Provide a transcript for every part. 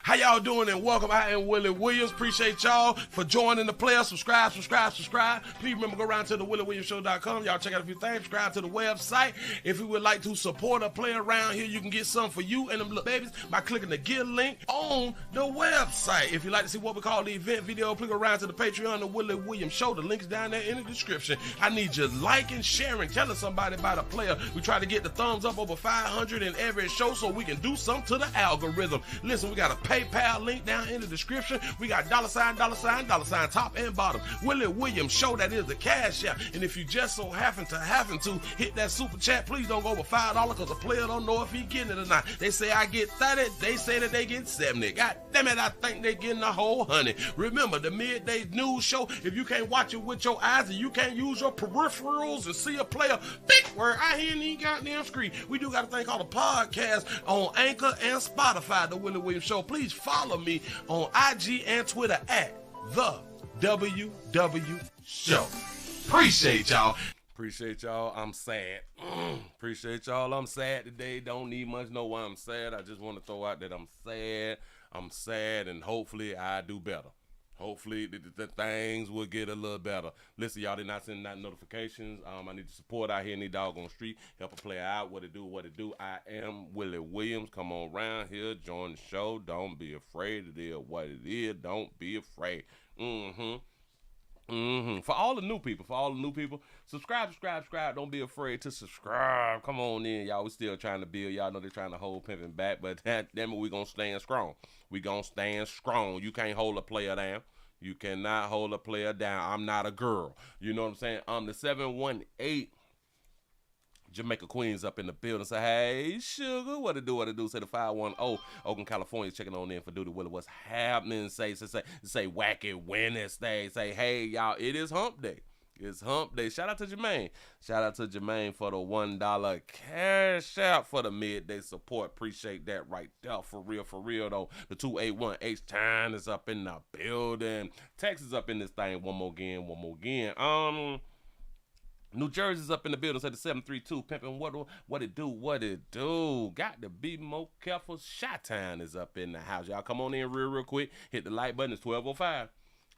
How y'all doing and welcome. I am Willie Williams. Appreciate y'all for joining the player. Subscribe. Please remember, go around to the WillieWilliamsShow.com. Y'all check out a few things. Subscribe to the website. If you would like to support a player around here, you can get something for you and them little babies by clicking the Get link on the website. If you'd like to see what we call the event video, click around to the Patreon, the Willie Williams Show. The link's down there in the description. I need you liking, sharing, telling somebody about a player. We try to get the thumbs up over 500 in every show so we can do something to the algorithm. Listen, we got a PayPal link down in the description. We got $sign, top and bottom. Willie Williams Show, that is the cash app. And if you just so happen to hit that super chat, please don't go over $5 because the player don't know if he getting it or not. They say I get 30, they say that they get 70. God damn it, I think they getting a whole 100. Remember, the midday news show, if you can't watch it with your eyes and you can't use your peripherals and see a player, big word, I hear any goddamn screen. We do got a thing called a podcast on Anchor and Spotify, the Willie Williams Show. Please follow me on IG and Twitter at the WW Show. Appreciate y'all. I'm sad. Appreciate y'all. I'm sad today. Don't need much know why I'm sad. I just want to throw out that I'm sad. I'm sad, and hopefully I do better. Hopefully the things will get a little better. Listen, y'all did not send out notifications. I need the support out here in the doggone street. Help a player out. What it do. I am Willie Williams. Come on around here. Join the show. Don't be afraid. It is what it is. Don't be afraid. For all the new people, subscribe. Don't be afraid to subscribe. Come on in, y'all. We still trying to build. Y'all know they're trying to hold pimping back, but damn it, we gonna stand strong. You can't hold a player down. You cannot hold a player down. I'm not a girl. You know what I'm saying? I'm the 718 Jamaica Queens up in the building. Say, hey, sugar, what it do? Say the 510 Oakland, California, checking on in for duty. Willie, what's happening? Say wacky Wednesday. Say, hey, y'all, it is hump day. It's hump day. Shout out to Jermaine for the $1 cash out for the midday support. Appreciate that right there. For real though. The 281 H-Town is up in the building. Texas up in this thing. One more again. New Jersey's up in the building. Said the 732 pimping. What it do? Got to be more careful. Chi-Town is up in the house. Y'all come on in real quick. Hit the like button. It's 12:05.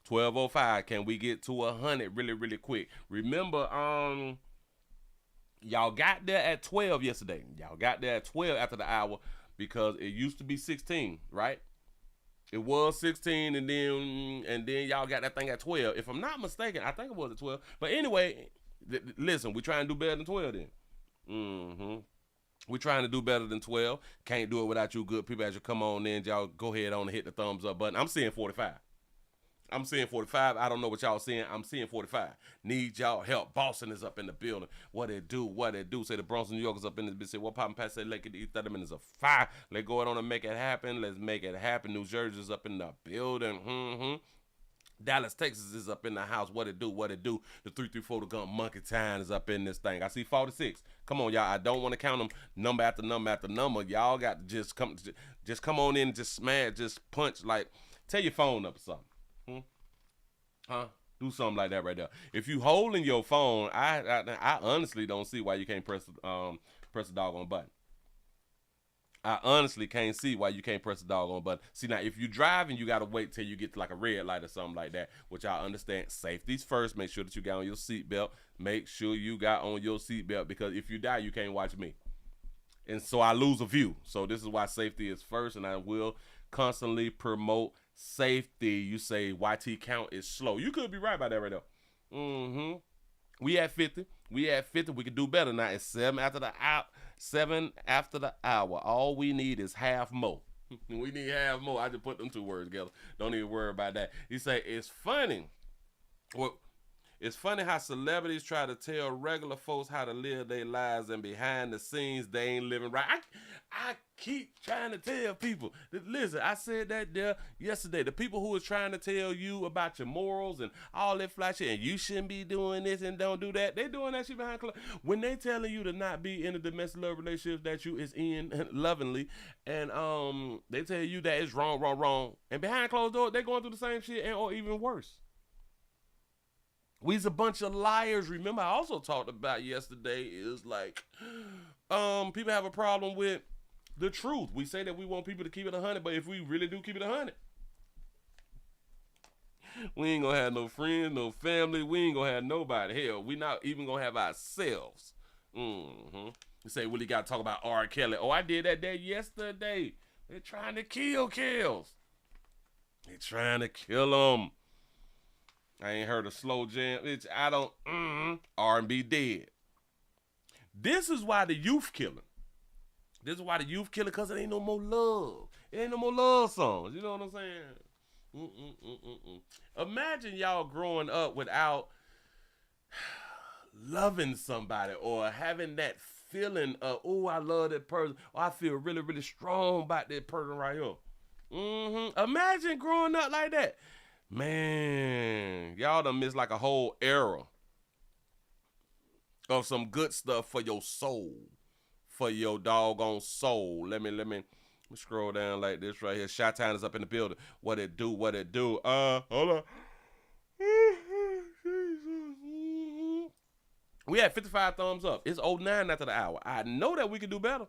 12:05. Can we get to 100 really quick? Remember, y'all got there at 12 yesterday. Y'all got there at 12 after the hour because it used to be 16, right? It was 16, and then y'all got that thing at 12. If I'm not mistaken, I think it was at 12. But anyway, listen, we trying to do better than 12 then. We trying to do better than 12. Can't do it without you good people. As you come on in, y'all go ahead on and hit the thumbs up button. I'm seeing 45. I don't know what y'all seeing. I'm seeing 45. Need y'all help. Boston is up in the building. What it do? Say the Bronx, New York is up in this bitch. Say what poppin' past say like it 30 minutes of fire. Let's go on and make it happen. Let's make it happen. New Jersey is up in the building. Dallas, Texas is up in the house. What it do? The 334 the gun Monkey Town is up in this thing. I see 46. Come on, y'all. I don't want to count them number after number. Y'all got to just come on in, just smash, just punch, like, tell your phone up or something. Do something like that right there. If you holding your phone, I honestly don't see why you can't press the doggone button. I honestly can't see why you can't press the doggone button. See, now, if you're driving, you got to wait till you get to like a red light or something like that, which I understand. Safety's first. Make sure that you got on your seatbelt. Because if you die, you can't watch me. And so I lose a view. So this is why safety is first, and I will constantly promote safety. You say YT count is slow. You could be right about that right there. We at 50. We can do better now. It's 7 after the hour. All we need is half more. We need half more. I just put them two words together. Don't even worry about that. You say it's funny. Well, it's funny how celebrities try to tell regular folks how to live their lives, and behind the scenes they ain't living right. I keep trying to tell people that, listen, I said that there yesterday. The people who is trying to tell you about your morals and all that fly shit, and you shouldn't be doing this and don't do that, they doing that shit behind closed. When they telling you to not be in a domestic love relationship that you is in lovingly, and they tell you that it's wrong, and behind closed doors they going through the same shit or even worse. We's a bunch of liars. Remember, I also talked about yesterday is like, people have a problem with the truth. We say that we want people to keep it 100, but if we really do keep it 100, we ain't gonna have no friends, no family. We ain't gonna have nobody. Hell, we not even gonna have ourselves. You say, Willie got to talk about R. Kelly. Oh, I did that day yesterday. They're trying to kill Kells. They're trying to kill him. I ain't heard a slow jam. I don't. R&B dead. This is why the youth killing. This is why the youth killing, because it ain't no more love. It ain't no more love songs. You know what I'm saying? Imagine y'all growing up without loving somebody or having that feeling of, oh, I love that person, or I feel really, really strong about that person right here. Imagine growing up like that. Man, y'all done missed like a whole era of some good stuff for your soul, for your doggone soul. Let me scroll down like this right here. Chi-Town is up in the building. What it do? Hold on. We had 55 thumbs up. It's 09 after the hour. I know that we could do better.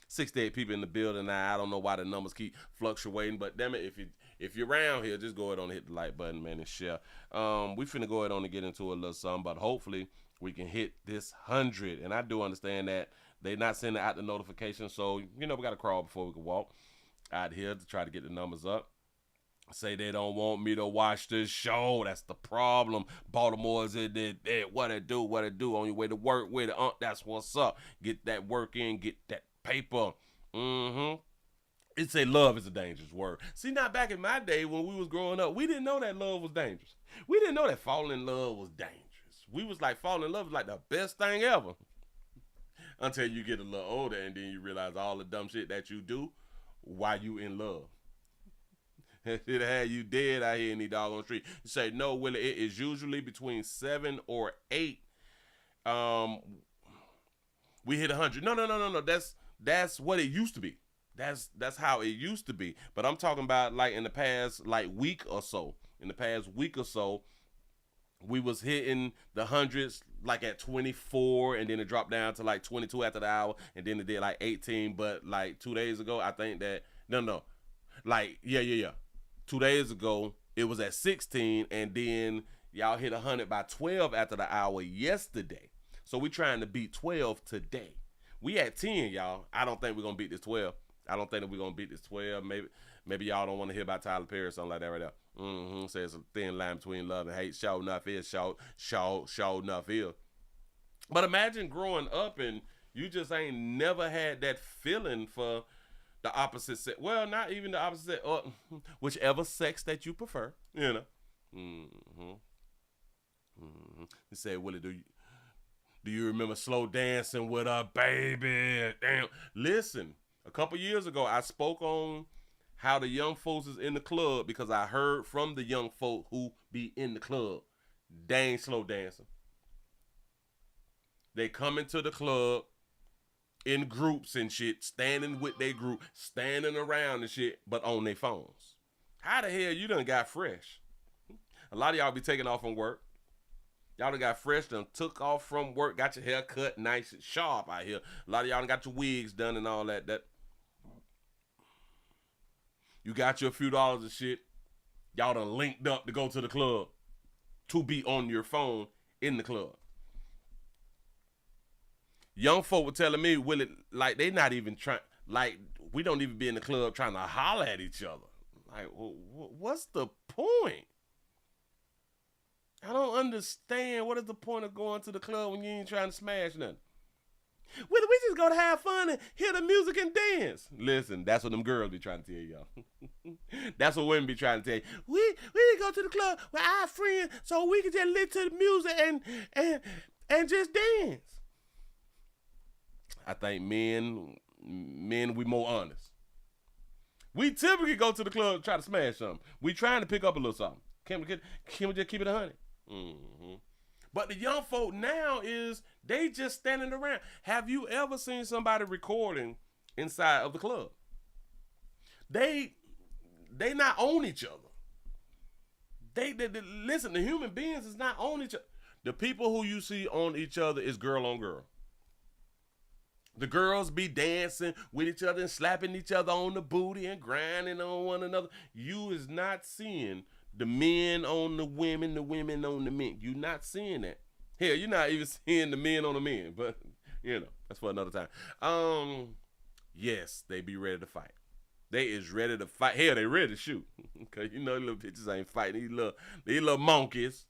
68 people in the building now. I don't know why the numbers keep fluctuating, but damn it, if you're around here, just go ahead on and hit the like button, man, and share. We finna go ahead on and get into a little something, but hopefully we can hit this 100. And I do understand that they're not sending out the notification, so we got to crawl before we can walk out here to try to get the numbers up. Say they don't want me to watch this show. That's the problem. Baltimore's in there. What it do? On your way to work with it. That's what's up. Get that work in. Get that paper. It say love is a dangerous word. See, now back in my day when we was growing up, we didn't know that love was dangerous. We didn't know that falling in love was dangerous. We was like, falling in love was like the best thing ever. Until you get a little older and then you realize all the dumb shit that you do while you in love. It had you dead out here in the doggone street. You say, no, Willie, it is usually between 7 or 8. We hit 100. No. That's what it used to be. That's how it used to be. But I'm talking about like in the past week or so. In the past week or so, we was hitting the hundreds like at 24, and then it dropped down to like 22 after the hour, and then it did like 18. But like 2 days ago, I think that yeah. 2 days ago, it was at 16, and then y'all hit 100 by 12 after the hour yesterday. So we trying to beat 12 today. We at 10, y'all. I don't think we're going to beat this 12. I don't think that we're going to beat this 12. Maybe y'all don't want to hear about Tyler Perry or something like that right there. Says a thin line between love and hate. Show enough is. Show enough is. But imagine growing up and you just ain't never had that feeling for the opposite sex. Well, not even the opposite sex, or whichever sex that you prefer, You say, Willie, do you remember slow dancing with a baby? Damn. Listen, a couple years ago, I spoke on how the young folks is in the club because I heard from the young folk who be in the club. They ain't slow dancing. They come into the club in groups and shit, standing with their group, standing around and shit, but on their phones. How the hell you done got fresh? A lot of y'all be taking off from work. Y'all done got fresh, done took off from work, got your hair cut nice and sharp out here. A lot of y'all done got your wigs done and all that. You got your few dollars and shit. Y'all done linked up to go to the club to be on your phone in the club. Young folk were telling me, Willie, like they not even trying, like we don't even be in the club trying to holler at each other. Like, what's the point? I don't understand. What is the point of going to the club when you ain't trying to smash nothing? Willie, we just go to have fun and hear the music and dance. Listen, that's what them girls be trying to tell y'all. That's what women be trying to tell you. We didn't go to the club with our friends so we could just listen to the music and just dance. I think men, we more honest. We typically go to the club to try to smash something. We trying to pick up a little something. Can we just keep it 100? But the young folk now they just standing around. Have you ever seen somebody recording inside of the club? They not on each other. They listen, the human beings is not on each other. The people who you see on each other is girl on girl. The girls be dancing with each other and slapping each other on the booty and grinding on one another. You is not seeing the men on the women on the men. You not seeing that. Hell, you're not even seeing the men on the men. But that's for another time. Yes, they be ready to fight. They is ready to fight. Hell, they ready to shoot. Cause little bitches ain't fighting. These little monkeys.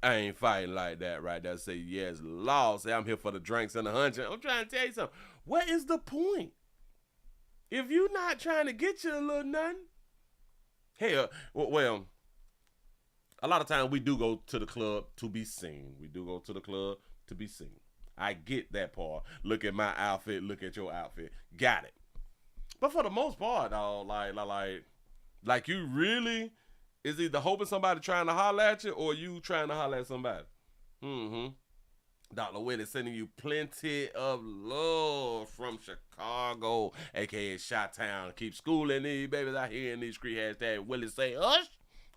I ain't fighting like that right there. Say, yes, law. Say, I'm here for the drinks and the hunching. I'm trying to tell you something. What is the point? If you not trying to get you a little nothing. Hell, well, a lot of times we do go to the club to be seen. We do go to the club to be seen. I get that part. Look at my outfit. Look at your outfit. Got it. But for the most part, dog, like you really is either hoping somebody trying to holler at you or you trying to holler at somebody. Dr. Willie sending you plenty of love from Chicago, aka Chi-Town. Keep schooling these babies out here in these streets. Hashtag Willie say hush.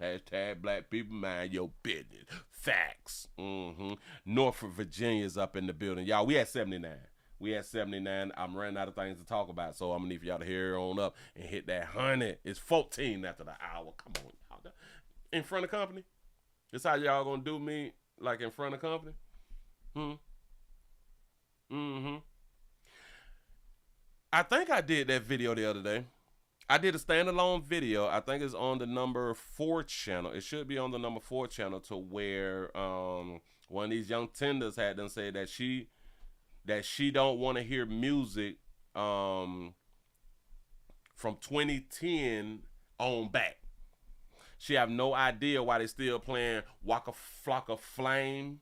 Hashtag black people mind your business. Facts. Norfolk, Virginia's up in the building. Y'all, we at 79. I'm running out of things to talk about, so I'm gonna need for y'all to hear on up and hit that 100. It's 14 after the hour. Come on, y'all. In front of company? This how y'all gonna do me, like in front of company? I think I did that video the other day. I did a standalone video. I think it's on the number 4 channel. It should be on the number 4 channel, to where one of these young tenders had them say that she don't want to hear music from 2010 on back. She have no idea why they still playing Waka Flocka Flame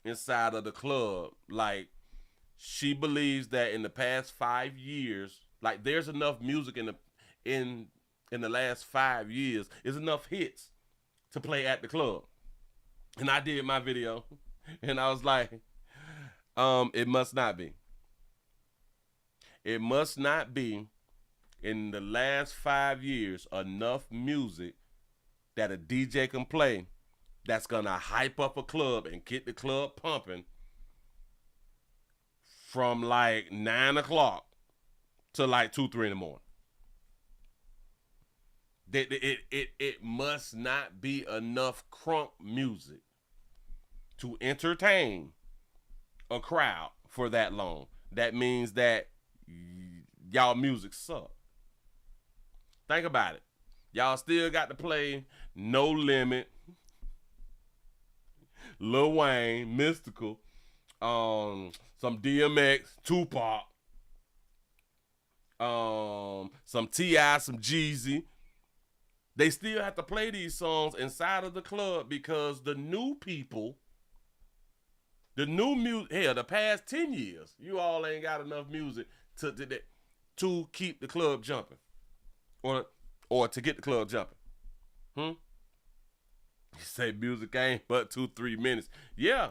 inside of the club. Like, she believes that in the past 5 years, like, there's enough music in the last 5 years, is enough hits to play at the club. And I did my video, and I was like, it must not be. It must not be in the last 5 years enough music that a DJ can play that's gonna hype up a club and get the club pumping from like 9 o'clock to like 2, 3 in the morning. It must not be enough crunk music to entertain a crowd for that long. That means that y'all music suck. Think about it. Y'all still got to play No Limit, Lil Wayne, Mystical, some DMX, Tupac, some T.I., some Jeezy. They still have to play these songs inside of the club because the new people, the new music, hell, the past 10 years, you all ain't got enough music to keep the club jumping, or to get the club jumping. You say music ain't but 2-3 minutes. Yeah.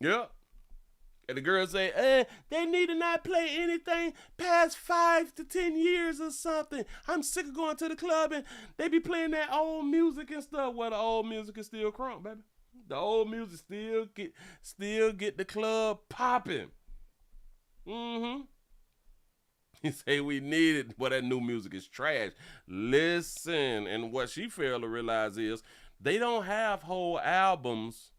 And the girls say, they need to not play anything past 5 to 10 years or something. I'm sick of going to the club and they be playing that old music and stuff. Well, the old music is still crunk, baby. The old music still get the club popping. He say we need it, but that new music is trash. Listen, and what she failed to realize is they don't have whole albums.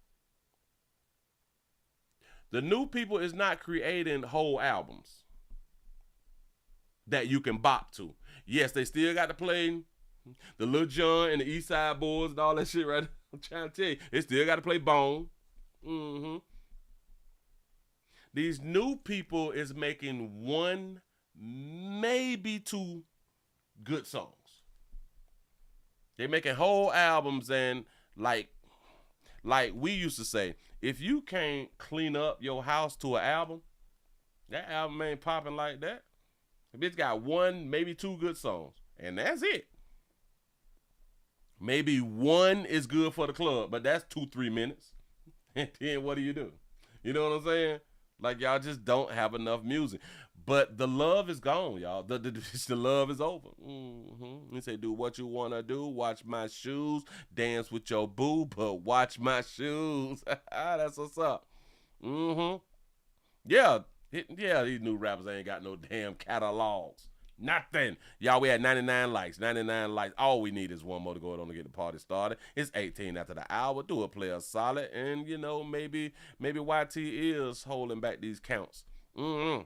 The new people is not creating whole albums that you can bop to. Yes, they still got to play the Lil Jon and the East Side Boys and all that shit, right? I'm trying to tell you, they still got to play Bone. These new people is making 1, maybe 2 good songs. They making whole albums, and like we used to say, if you can't clean up your house to an album, that album ain't popping like that. The bitch got 1, maybe 2 good songs, and that's it. Maybe 1 is good for the club, but that's 2-3 minutes. And then what do? You know what I'm saying? Like, y'all just don't have enough music. But the love is gone, y'all. The love is over. You say, do what you want to do. Watch my shoes. Dance with your boo, but watch my shoes. That's what's up. Yeah, yeah, these new rappers ain't got no damn catalogs. Nothing. Y'all, we had 99 likes. 99 likes. All we need is one more to go on to get the party started. It's 18 after the hour. Do a player solid. And, maybe YT is holding back these counts. Say,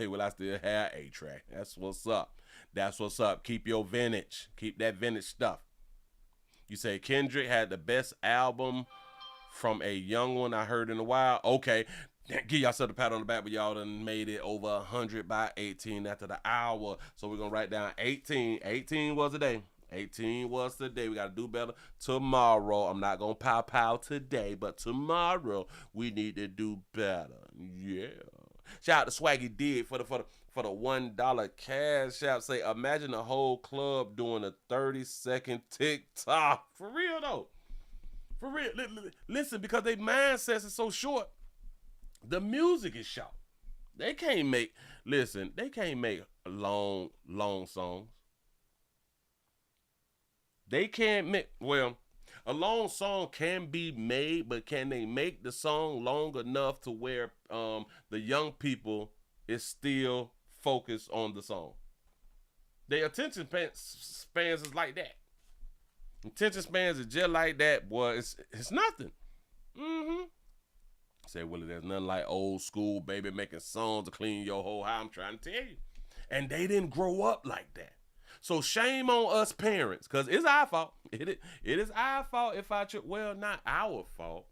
well, I still have A-Track. That's what's up. That's what's up. Keep your vintage. Keep that vintage stuff. You say Kendrick had the best album from a young one I heard in a while. Okay. Give yourself a pat on the back, but y'all done made it over 100 by 18 after the hour. So we're going to write down 18. 18 was the day. 18 was the day. We got to do better tomorrow. I'm not going to pow today, but tomorrow we need to do better. Yeah. Shout out to Swaggy Dig for the $1 cash out. Say, imagine the whole club doing a 30-second TikTok. For real, though. For real. Listen, because their mindsets is so short. The music is short. They can't make long songs. They can't make, a long song can be made, but can they make the song long enough to where the young people is still focused on the song? Their attention spans is like that. Attention spans is just like that, boy. It's nothing. Say, Willie, there's nothing like old school baby making songs to clean your whole house. I'm trying to tell you. And they didn't grow up like that. So shame on us parents, because it's our fault. It is our fault if not our fault.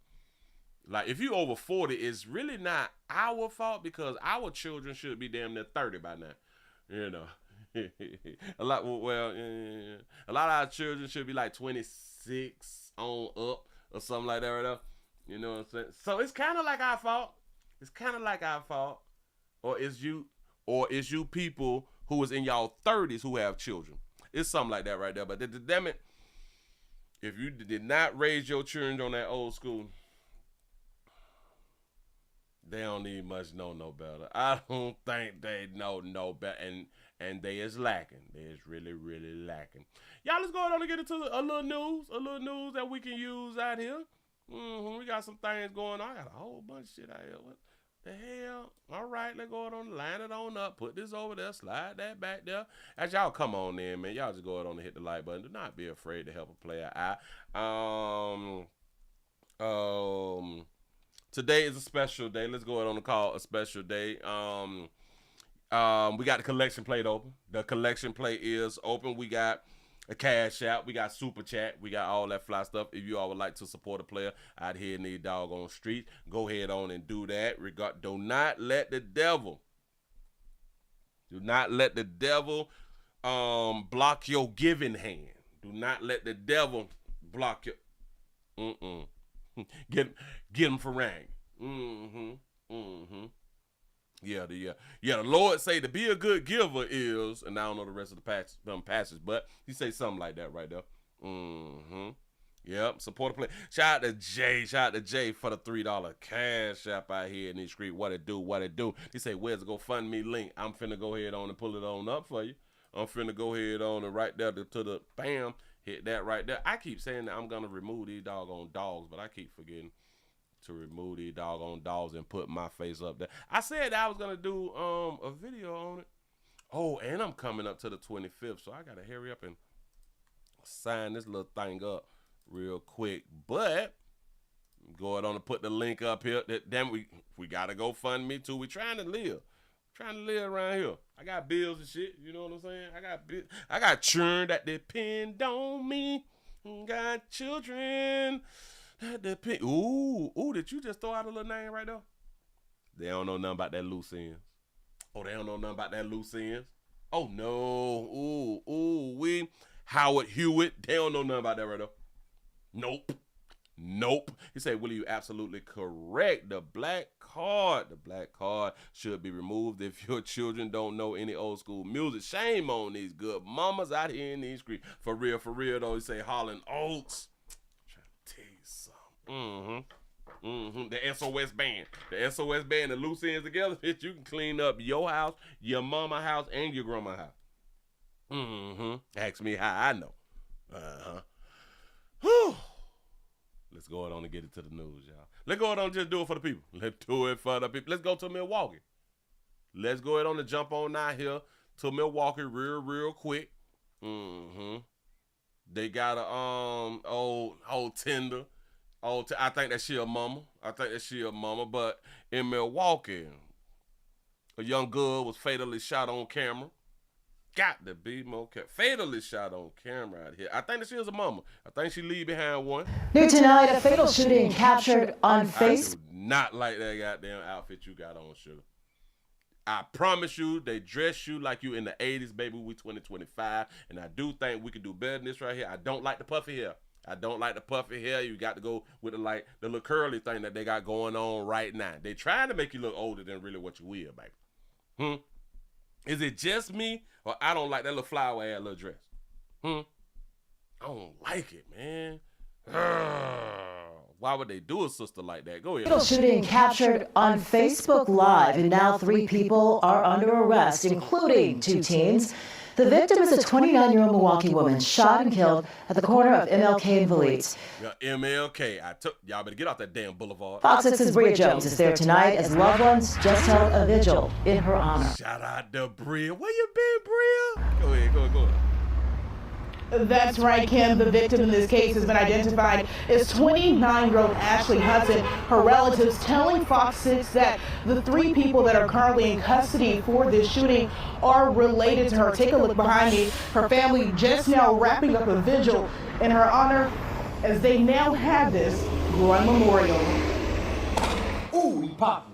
Like, if you over 40, it's really not our fault, because our children should be damn near 30 by now. A lot of our children should be like 26 on up or something like that right now. You know what I'm saying? So it's kind of like our fault. Or is you people who is in y'all 30s who have children. It's something like that right there. But damn it, if you did not raise your children on that old school, they don't need much know no better. I don't think they know no better. And they is lacking. They is really, really lacking. Y'all, let's go on and get into a little news that we can use out here. We got some things going on. I got a whole bunch of shit out here. What the hell? All right, let's go on, line it on up. Put this over there, slide that back there. As y'all come on in, man, y'all just go on and hit the like button. Do not be afraid to help a player out. Today is a special day. Let's go on and call a special day. We got the collection plate open. The collection plate is open. We got a cash out. We got super chat. We got all that fly stuff. If you all would like to support a player out here in these doggone streets, go ahead on and do that. Do not let the devil block your giving hand. Do not let the devil block your get him for rank. Yeah, the Lord say to be a good giver is, and I don't know the rest of the passage, but he say something like that right there. Yep, support the play. Shout out to Jay for the $3 cash app out here in these streets. What it do? He say, where's the GoFundMe link? I'm finna go ahead on and pull it on up for you. I'm finna go ahead on and right there to the bam, hit that right there. I keep saying that I'm gonna remove these doggone dogs, but I keep forgetting to remove these doggone dogs and put my face up there. I said I was gonna do a video on it. Oh, and I'm coming up to the 25th, so I gotta hurry up and sign this little thing up real quick. But go ahead on and put the link up here. Then we gotta go fund me too. We trying to live around here. I got bills and shit. You know what I'm saying? I got children that depend on me. Got children. Ooh, did you just throw out a little name right there? They don't know nothing about that loose ends. Oh, they don't know nothing about that loose ends? Oh, no. Ooh, Howard Hewitt. They don't know nothing about that right there. Nope. He said, Willie, you absolutely correct. The black card should be removed if your children don't know any old school music. Shame on these good mamas out here in these streets. For real, though. He say Holland Oaks. Tell you something. The SOS band. The SOS band, the loose ends together, bitch, you can clean up your house, your mama house, and your grandma house. Ask me how I know. Whew. Let's go ahead on and get it to the news, y'all. Let's go ahead on and just do it for the people. Let's do it for the people. Let's go to Milwaukee. Let's go ahead on and jump on out here to Milwaukee real quick. They got a old tender. I think that she a mama. But in Milwaukee, a young girl was fatally shot on camera. Got to be more careful. Fatally shot on camera out here. I think that she was a mama. I think she leave behind one. New tonight, a fatal shooting captured on Facebook. I do not like that goddamn outfit you got on, sugar. I promise you, they dress you like you in the 80s, baby. We 2025, and I do think we can do better than this right here. I don't like the puffy hair. You got to go with the little curly thing that they got going on right now. They trying to make you look older than really what you will, baby. Is it just me, or I don't like that little flower ass little dress? I don't like it, man. Why would they do a sister like that? Go ahead. Fatal shooting captured on Facebook Live, and now 3 people are under arrest, including 2 teens. The victim is a 29-year-old Milwaukee woman shot and killed at the corner of MLK and Vliet. Yeah, MLK. Y'all better get off that damn boulevard. Fox 6's Bria Jones is there tonight as loved ones just held a vigil in her honor. Shout out to Bria. Where you been, Bria? Go ahead. That's right, Kim. The victim in this case has been identified as 29-year-old Ashley Hudson. Her relatives telling Fox 6 that the 3 people that are currently in custody for this shooting are related to her. Take a look behind me. Her family just now wrapping up a vigil in her honor as they now have this growing memorial. Ooh, he popping.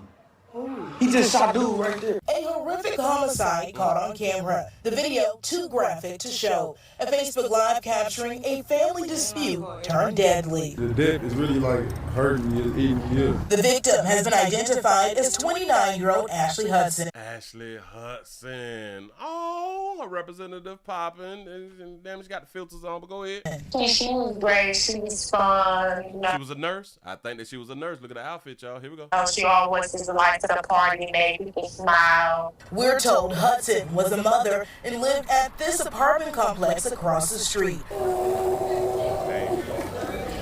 He just shot dude right there. A horrific homicide caught on camera. The video too graphic to show. A Facebook Live capturing a family dispute turned deadly. The death is really like hurting me, eating me up. The victim has been identified as 29-year-old Ashley Hudson. Ashley Hudson. Oh, a representative popping. And damn, she got the filters on, but go ahead. She was great. She was fun. She was a nurse. I think that she was a nurse. Look at the outfit, y'all. Here we go. She always was the life of the party, made people smile. We're told Hudson was a mother and lived at this apartment complex across the street.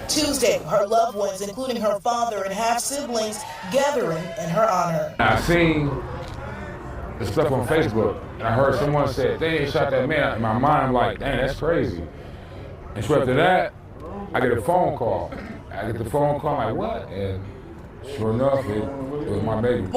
Tuesday, her loved ones, including her father and half-siblings, gathering in her honor. I seen the stuff on Facebook, and I heard someone say, they ain't shot that man. In my mind, I'm like, dang, that's crazy. And so after that, I get a phone call. I'm like, what? And sure enough, it was my baby.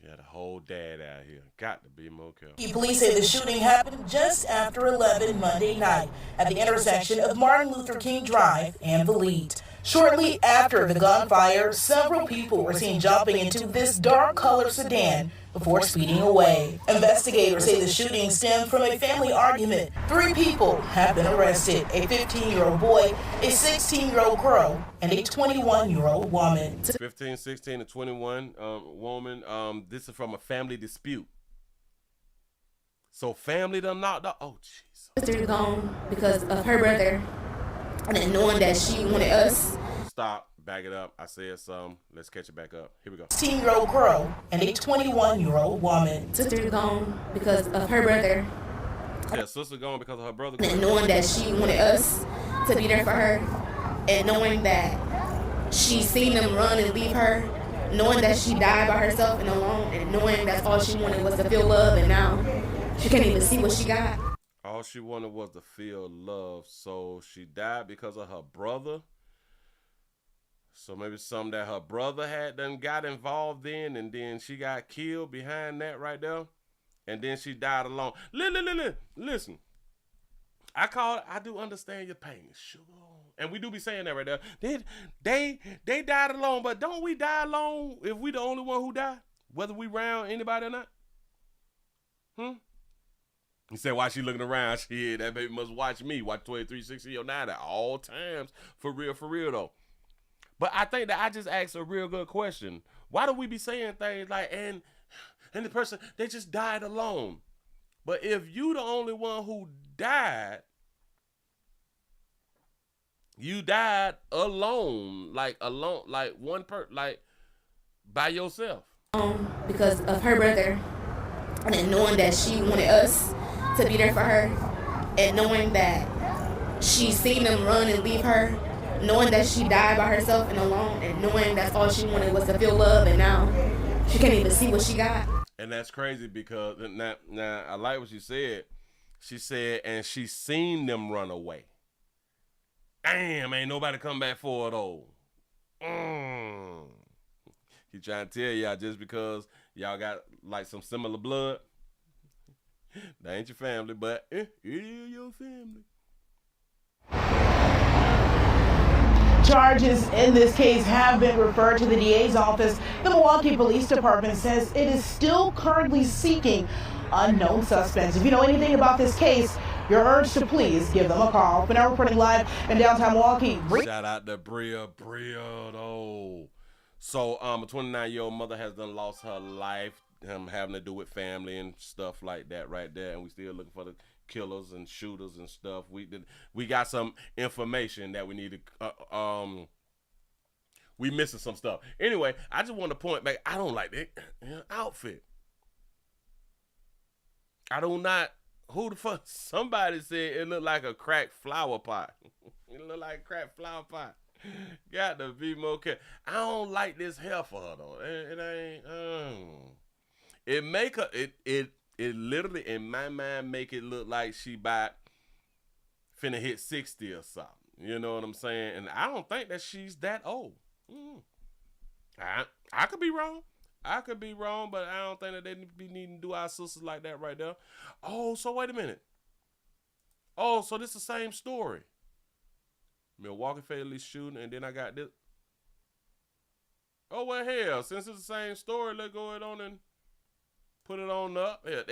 She had a whole dad out here. Got to be more careful. Police say the shooting happened just after 11 Monday night at the intersection of Martin Luther King Drive and Vliet. Shortly after the gunfire, several people were seen jumping into this dark-colored sedan before speeding away. Investigators say the shooting stemmed from a family argument. 3 people have been arrested: a 15-year-old boy, a 16-year-old girl, and a 21-year-old woman. 15, 16, and 21 woman. This is from a family dispute. So family done knocked out. Oh, jeez. Sister gone because of her brother, and then knowing that she wanted us. Stop. Back it up. I said something. Let's catch it back up. Here we go. 16-year-old girl and a 21-year-old woman. Sister gone because of her brother. Yeah, sister gone because of her brother. And knowing that she wanted us to be there for her, and knowing that she seen them run and leave her, knowing that she died by herself and alone, and knowing that all she wanted was to feel love, and now she can't even see what she got. All she wanted was to feel love, so she died because of her brother. So maybe something that her brother had done got involved in, and then she got killed behind that right there, and then she died alone. Listen, I do understand your pain, sure, and we do be saying that right there. They died alone, but don't we die alone if we the only one who died, whether we round anybody or not? You said, why she looking around? Shit, that baby must watch me. Watch 236009 at all times. For real though. But I think that I just asked a real good question. Why do we be saying things like, and the person, they just died alone? But if you the only one who died, you died alone, like by yourself. Because of her brother, and then knowing that she wanted us to be there for her, and knowing that she seen them run and leave her, knowing that she died by herself and alone, and knowing that's all she wanted was to feel love, and now she can't even see what she got. And that's crazy because now I like what she said. She said, and she seen them run away. Damn, ain't nobody come back for it though. He trying to tell y'all just because y'all got like some similar blood, that ain't your family, but it is your family. Charges in this case have been referred to the DA's office. The Milwaukee Police Department says it is still currently seeking unknown suspects. If you know anything about this case, you're urged to please give them a call. We're now reporting live in downtown Milwaukee. Shout out to Bria though. So a 29-year-old mother has done lost her life, having to do with family and stuff like that right there, and we still looking for the killers and shooters and stuff. We got some information that we need to we missing some stuff. Anyway, I just want to point back, I don't like that outfit. I do not. Who the fuck? Somebody said it looked like a cracked flower pot. It looked like a cracked flower pot. Got to be more careful. I don't like this hair for her though. It ain't. It make her. It literally in my mind make it look like she finna hit 60 or something. You know what I'm saying? And I don't think that she's that old. I could be wrong. But I don't think that they be needing to do our sisters like that right there. Oh, so wait a minute. Oh, so this the same story. Milwaukee fatally shooting, and then I got this. Oh, well, hell, since it's the same story, let's go ahead on and put it on up. Yeah,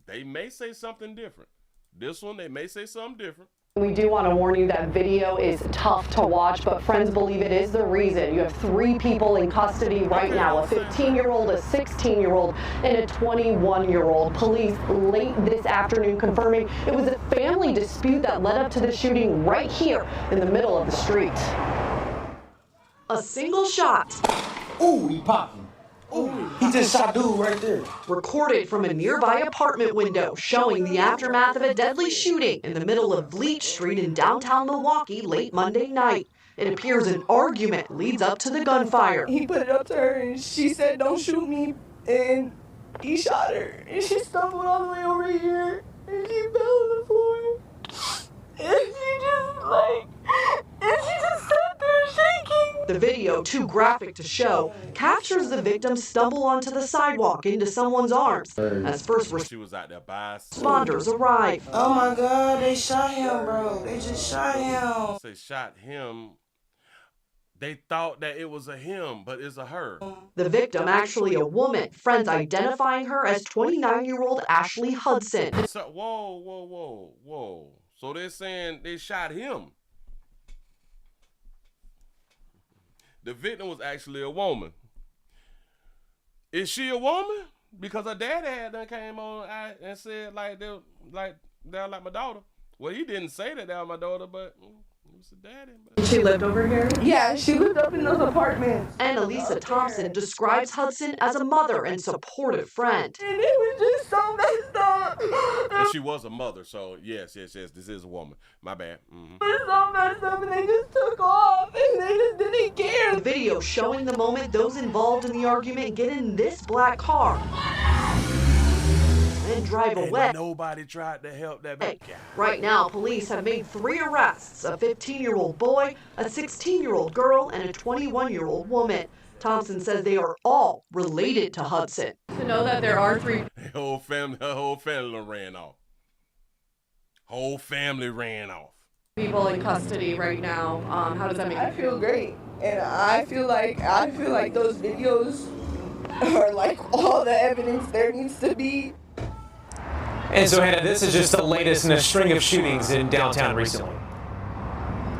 they may say something different. This one, they may say something different. We do want to warn you that video is tough to watch, but friends believe it is the reason. You have 3 people in custody right now, a 15-year-old, a 16-year-old, and a 21-year-old. Police late this afternoon confirming it was a family dispute that led up to the shooting right here in the middle of the street. A single shot. Ooh, he popping. Ooh, he just shot dude right there. Recorded from a nearby apartment window, showing the aftermath of a deadly shooting in the middle of Bleach Street in downtown Milwaukee late Monday night. It appears an argument leads up to the gunfire. He put it up to her and she said, "Don't shoot me," and he shot her. And she stumbled all the way over here and she fell on the floor. And she just sat there shaking. The video, too graphic to show, captures the victim stumble onto the sidewalk into someone's arms. As first She was out there by responders arrive. Oh my God, they shot him, bro. They just shot him. They shot him. They thought that it was a him, but it's a her. The victim, actually a woman, friends identifying her as 29-year-old Ashley Hudson. So, whoa. So they're saying they shot him. The victim was actually a woman. Is she a woman? Because her daddy had done came on and said they're like my daughter. Well, he didn't say that they were my daughter, but it was a daddy. But. She lived over here? Yeah, she lived up in those apartments. Annalisa Thompson describes Hudson as a mother and supportive friend. And it was just so messed up. And she was a mother, so yes, this is a woman. My bad. Mm-hmm. It's so messed up, and they just took off, and they just didn't care. The video showing the moment those involved in the argument get in this black car and drive away. Nobody tried to help that baby. Right now, police have made 3 arrests, a 15-year-old boy, a 16-year-old girl, and a 21-year-old woman. Thompson says they are all related to Hudson. To know that there are 3... Her whole family ran off. Whole family ran off. People in custody right now. How does that make you feel? I feel great, and I feel like those videos are like all the evidence there needs to be. And so, Hannah, this is just the latest in a string of shootings in downtown recently.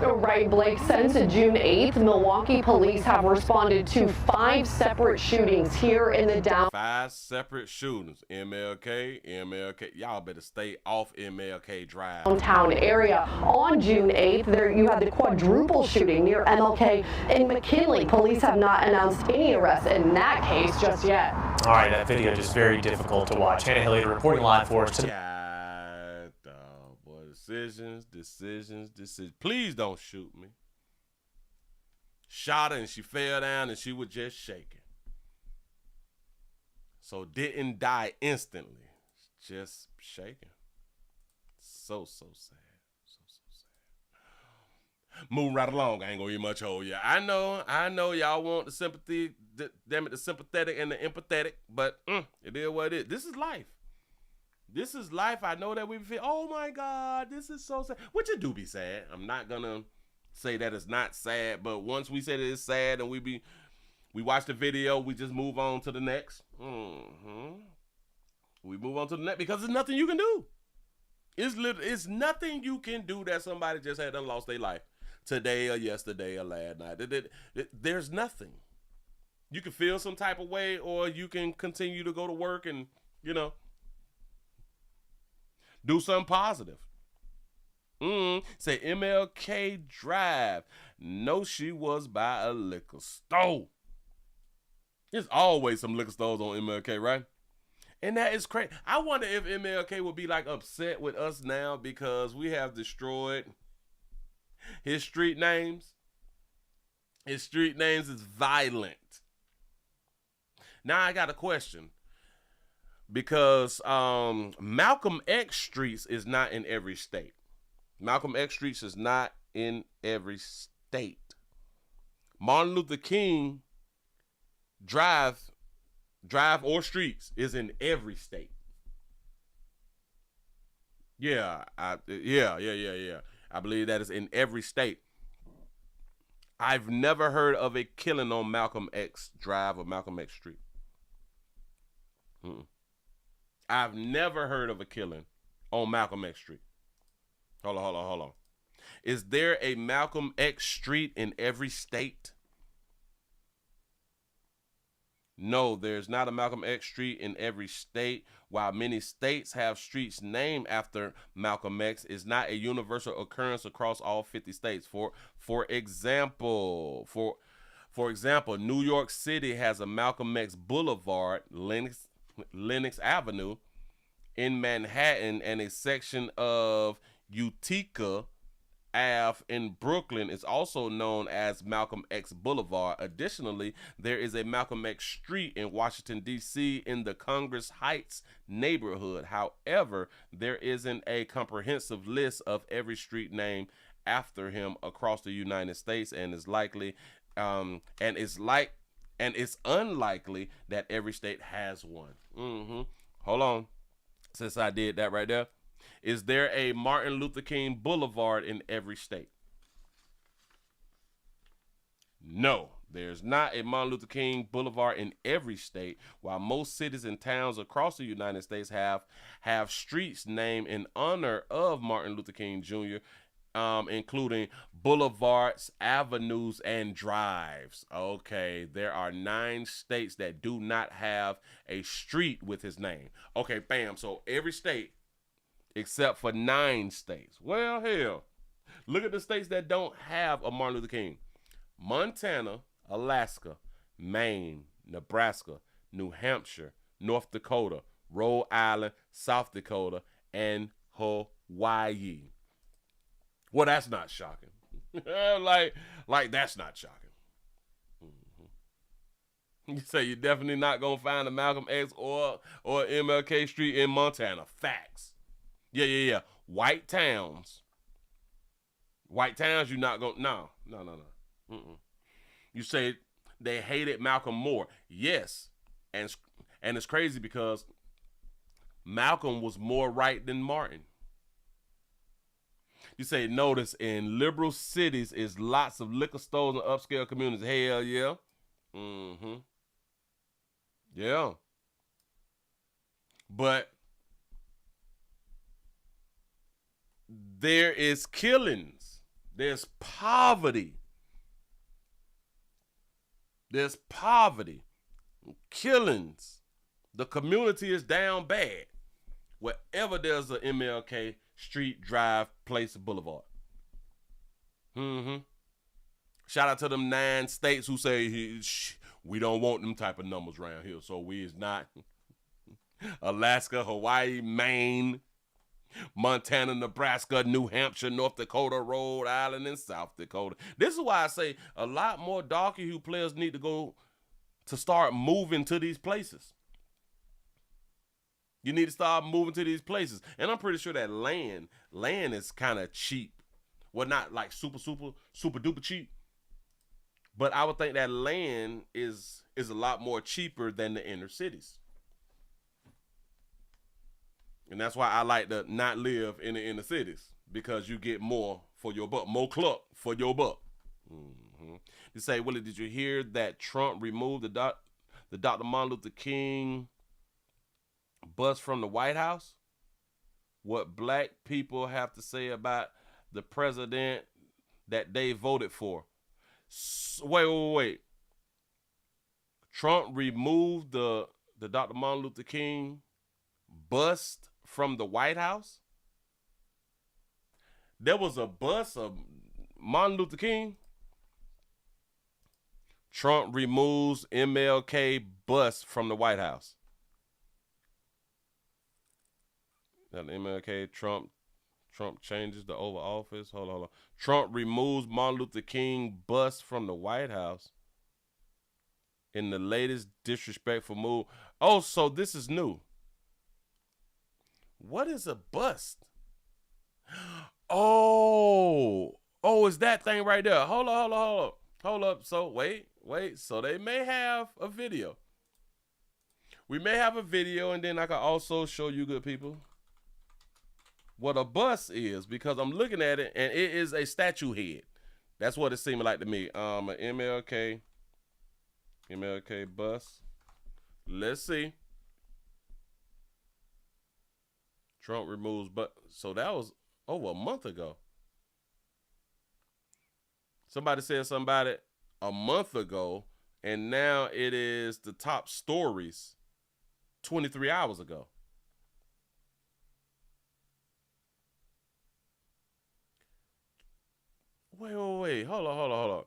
Right, Blake. Since June 8th, Milwaukee police have responded to 5 separate shootings here in the downtown. 5 separate shootings. MLK. Y'all better stay off MLK Drive. Downtown area. On June 8th, there you had the quadruple shooting near MLK and McKinley. Police have not announced any arrests in that case just yet. All right, that video just very difficult to watch. Hannah Hilliard reporting live for us today. Decisions. Please don't shoot me. shot her and she fell down and she was just shaking. So didn't die instantly, just shaking. So sad. Moving right along, I ain't gonna eat much hold ya. I know y'all want the sympathy, the sympathetic and the empathetic, but it is what it is. This is life. This is life. I know that we feel, oh my God, this is so sad. Which it do be sad. I'm not gonna say that it's not sad, but once we say that it's sad and we watch the video, we just move on to the next. We move on to the next because there's nothing you can do. It's nothing you can do that somebody just had lost their life today or yesterday or last night. There's nothing. You can feel some type of way, or you can continue to go to work and, do something positive. Say MLK Drive. No, she was by a liquor store. There's always some liquor stores on MLK, right? And that is crazy. I wonder if MLK will be like upset with us now because we have destroyed his street names. His street names is violent. Now I got a question. Because Malcolm X Streets is not in every state. Malcolm X Streets is not in every state. Martin Luther King Drive or Streets is in every state. Yeah. I believe that is in every state. I've never heard of a killing on Malcolm X Drive or Malcolm X Street. I've never heard of a killing on Malcolm X Street. Hold on. Is there a Malcolm X Street in every state? No, there's not a Malcolm X Street in every state. While many states have streets named after Malcolm X, it's not a universal occurrence across all 50 states. For example, New York City has a Malcolm X Boulevard, Lenox Avenue in Manhattan, and a section of Utica Ave in Brooklyn is also known as Malcolm X Boulevard. Additionally, there is a Malcolm X Street in Washington, D.C. in the Congress Heights neighborhood. However, there isn't a comprehensive list of every street named after him across the United States, and it's unlikely that every state has one. Hold on. Since I did that right there. Is there a Martin Luther King Boulevard in every state? No, there's not a Martin Luther King Boulevard in every state. While most cities and towns across the United States have streets named in honor of Martin Luther King Jr., including boulevards, avenues, and drives. Okay, there are 9 states that do not have a street with his name. Okay, bam. So every state except for 9 states. Well, hell, look at the states that don't have a Martin Luther King. Montana, Alaska, Maine, Nebraska, New Hampshire, North Dakota, Rhode Island, South Dakota, and Hawaii. Well, that's not shocking. like that's not shocking. You say you're definitely not gonna find a Malcolm X or MLK Street in Montana. Facts. Yeah. White towns, you're not gonna. No. You say they hated Malcolm more. Yes, and it's crazy because Malcolm was more right than Martin. You say, notice in liberal cities is lots of liquor stores and upscale communities. Hell yeah. Yeah. But there is killings. There's poverty. Killings. The community is down bad. Wherever there's a MLK Street, Drive, Place, Boulevard. Shout out to them 9 states who say we don't want them type of numbers around here. So we is not Alaska, Hawaii, Maine, Montana, Nebraska, New Hampshire, North Dakota, Rhode Island, and South Dakota. This is why I say a lot more Darky Hue players need to go to start moving to these places. You need to start moving to these places. And I'm pretty sure that land is kind of cheap. Well, not like super duper cheap. But I would think that land is a lot more cheaper than the inner cities. And that's why I like to not live in the inner cities, because you get more for your buck, more cluck for your buck. Mm-hmm. You say, Willie, did you hear that Trump removed the Dr. Martin Luther King bus from the White House? What black people have to say about the president that they voted for? Wait. Trump removed the Dr. Martin Luther King bust from the White House? There was a bust of Martin Luther King. Trump removes MLK bust from the White House. Now the MLK Trump changes the Oval Office. Hold on. Trump removes Martin Luther King bust from the White House in the latest disrespectful move. Oh, so this is new. What is a bust? Oh, it's that thing right there. Hold up. So wait. So they may have a video. We may have a video, and then I can also show you good people what a bust is, because I'm looking at it and it is a statue head. That's what it seemed like to me. An MLK bust. Let's see. Trump removes, but so that was over a month ago. Somebody said something about it a month ago, and now it is the top stories 23 hours ago. Wait. Hold on.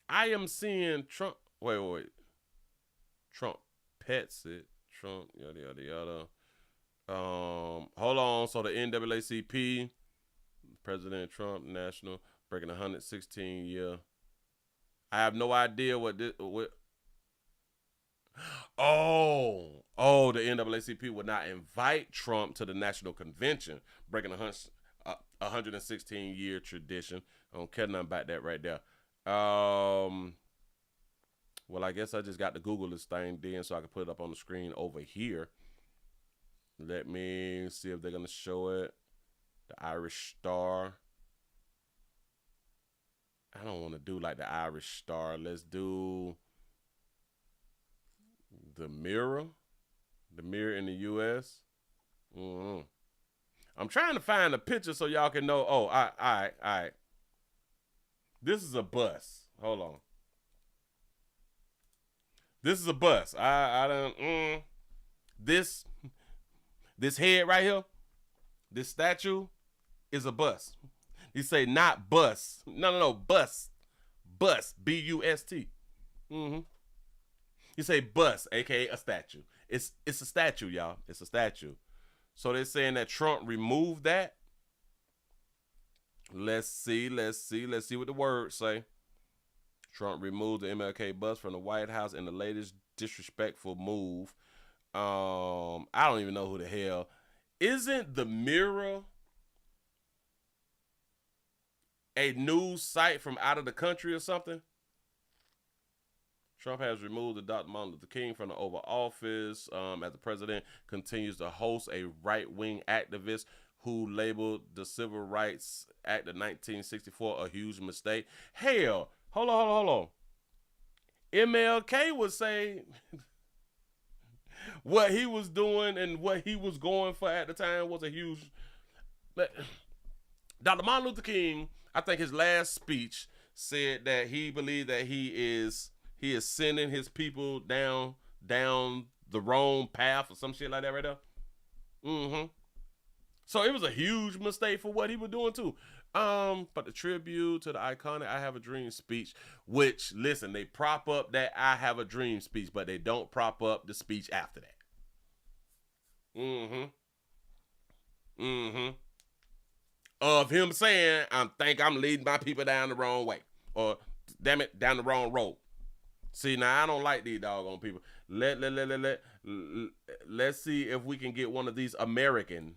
I am seeing Trump. Wait. Trump pets it. Trump, yada. Hold on. So the NAACP, President Trump, national, breaking 116 year. I have no idea what this. Oh, the NAACP would not invite Trump to the national convention, breaking 116 year tradition. I don't care nothing about that right there. Well, I guess I just got to Google this thing then so I can put it up on the screen over here. Let me see if they're going to show it. The Irish Star. I don't want to do like the Irish Star. Let's do the Mirror. The Mirror in the U.S. Mm-hmm. I'm trying to find a picture so y'all can know. Oh, all right. This is a bus. Hold on. This is a bus. This head right here, this statue is a bus. You say not bus. No, bus. Bus, B-U-S-T. Mm-hmm. You say bus, aka a statue. It's a statue, y'all. It's a statue. So they're saying that Trump removed that. Let's see what the words say. Trump removed the MLK bust from the White House in the latest disrespectful move. I don't even know who the hell. Isn't the Mirror a news site from out of the country or something? Trump has removed the Dr. Martin Luther King from the Oval Office as the president continues to host a right-wing activist who labeled the Civil Rights Act of 1964 a huge mistake. Hell, hold on. MLK would say what he was doing and what he was going for at the time was a huge... Dr. Martin Luther King, I think his last speech said that he believed that he is sending his people down the wrong path or some shit like that right there. Mm-hmm. So it was a huge mistake for what he was doing too. But the tribute to the iconic I Have a Dream speech, which, listen, they prop up that I Have a Dream speech, but they don't prop up the speech after that. Mm-hmm. Of him saying, I think I'm leading my people down the wrong way. Or, damn it, down the wrong road. See, now I don't like these doggone people. Let's see if we can get one of these American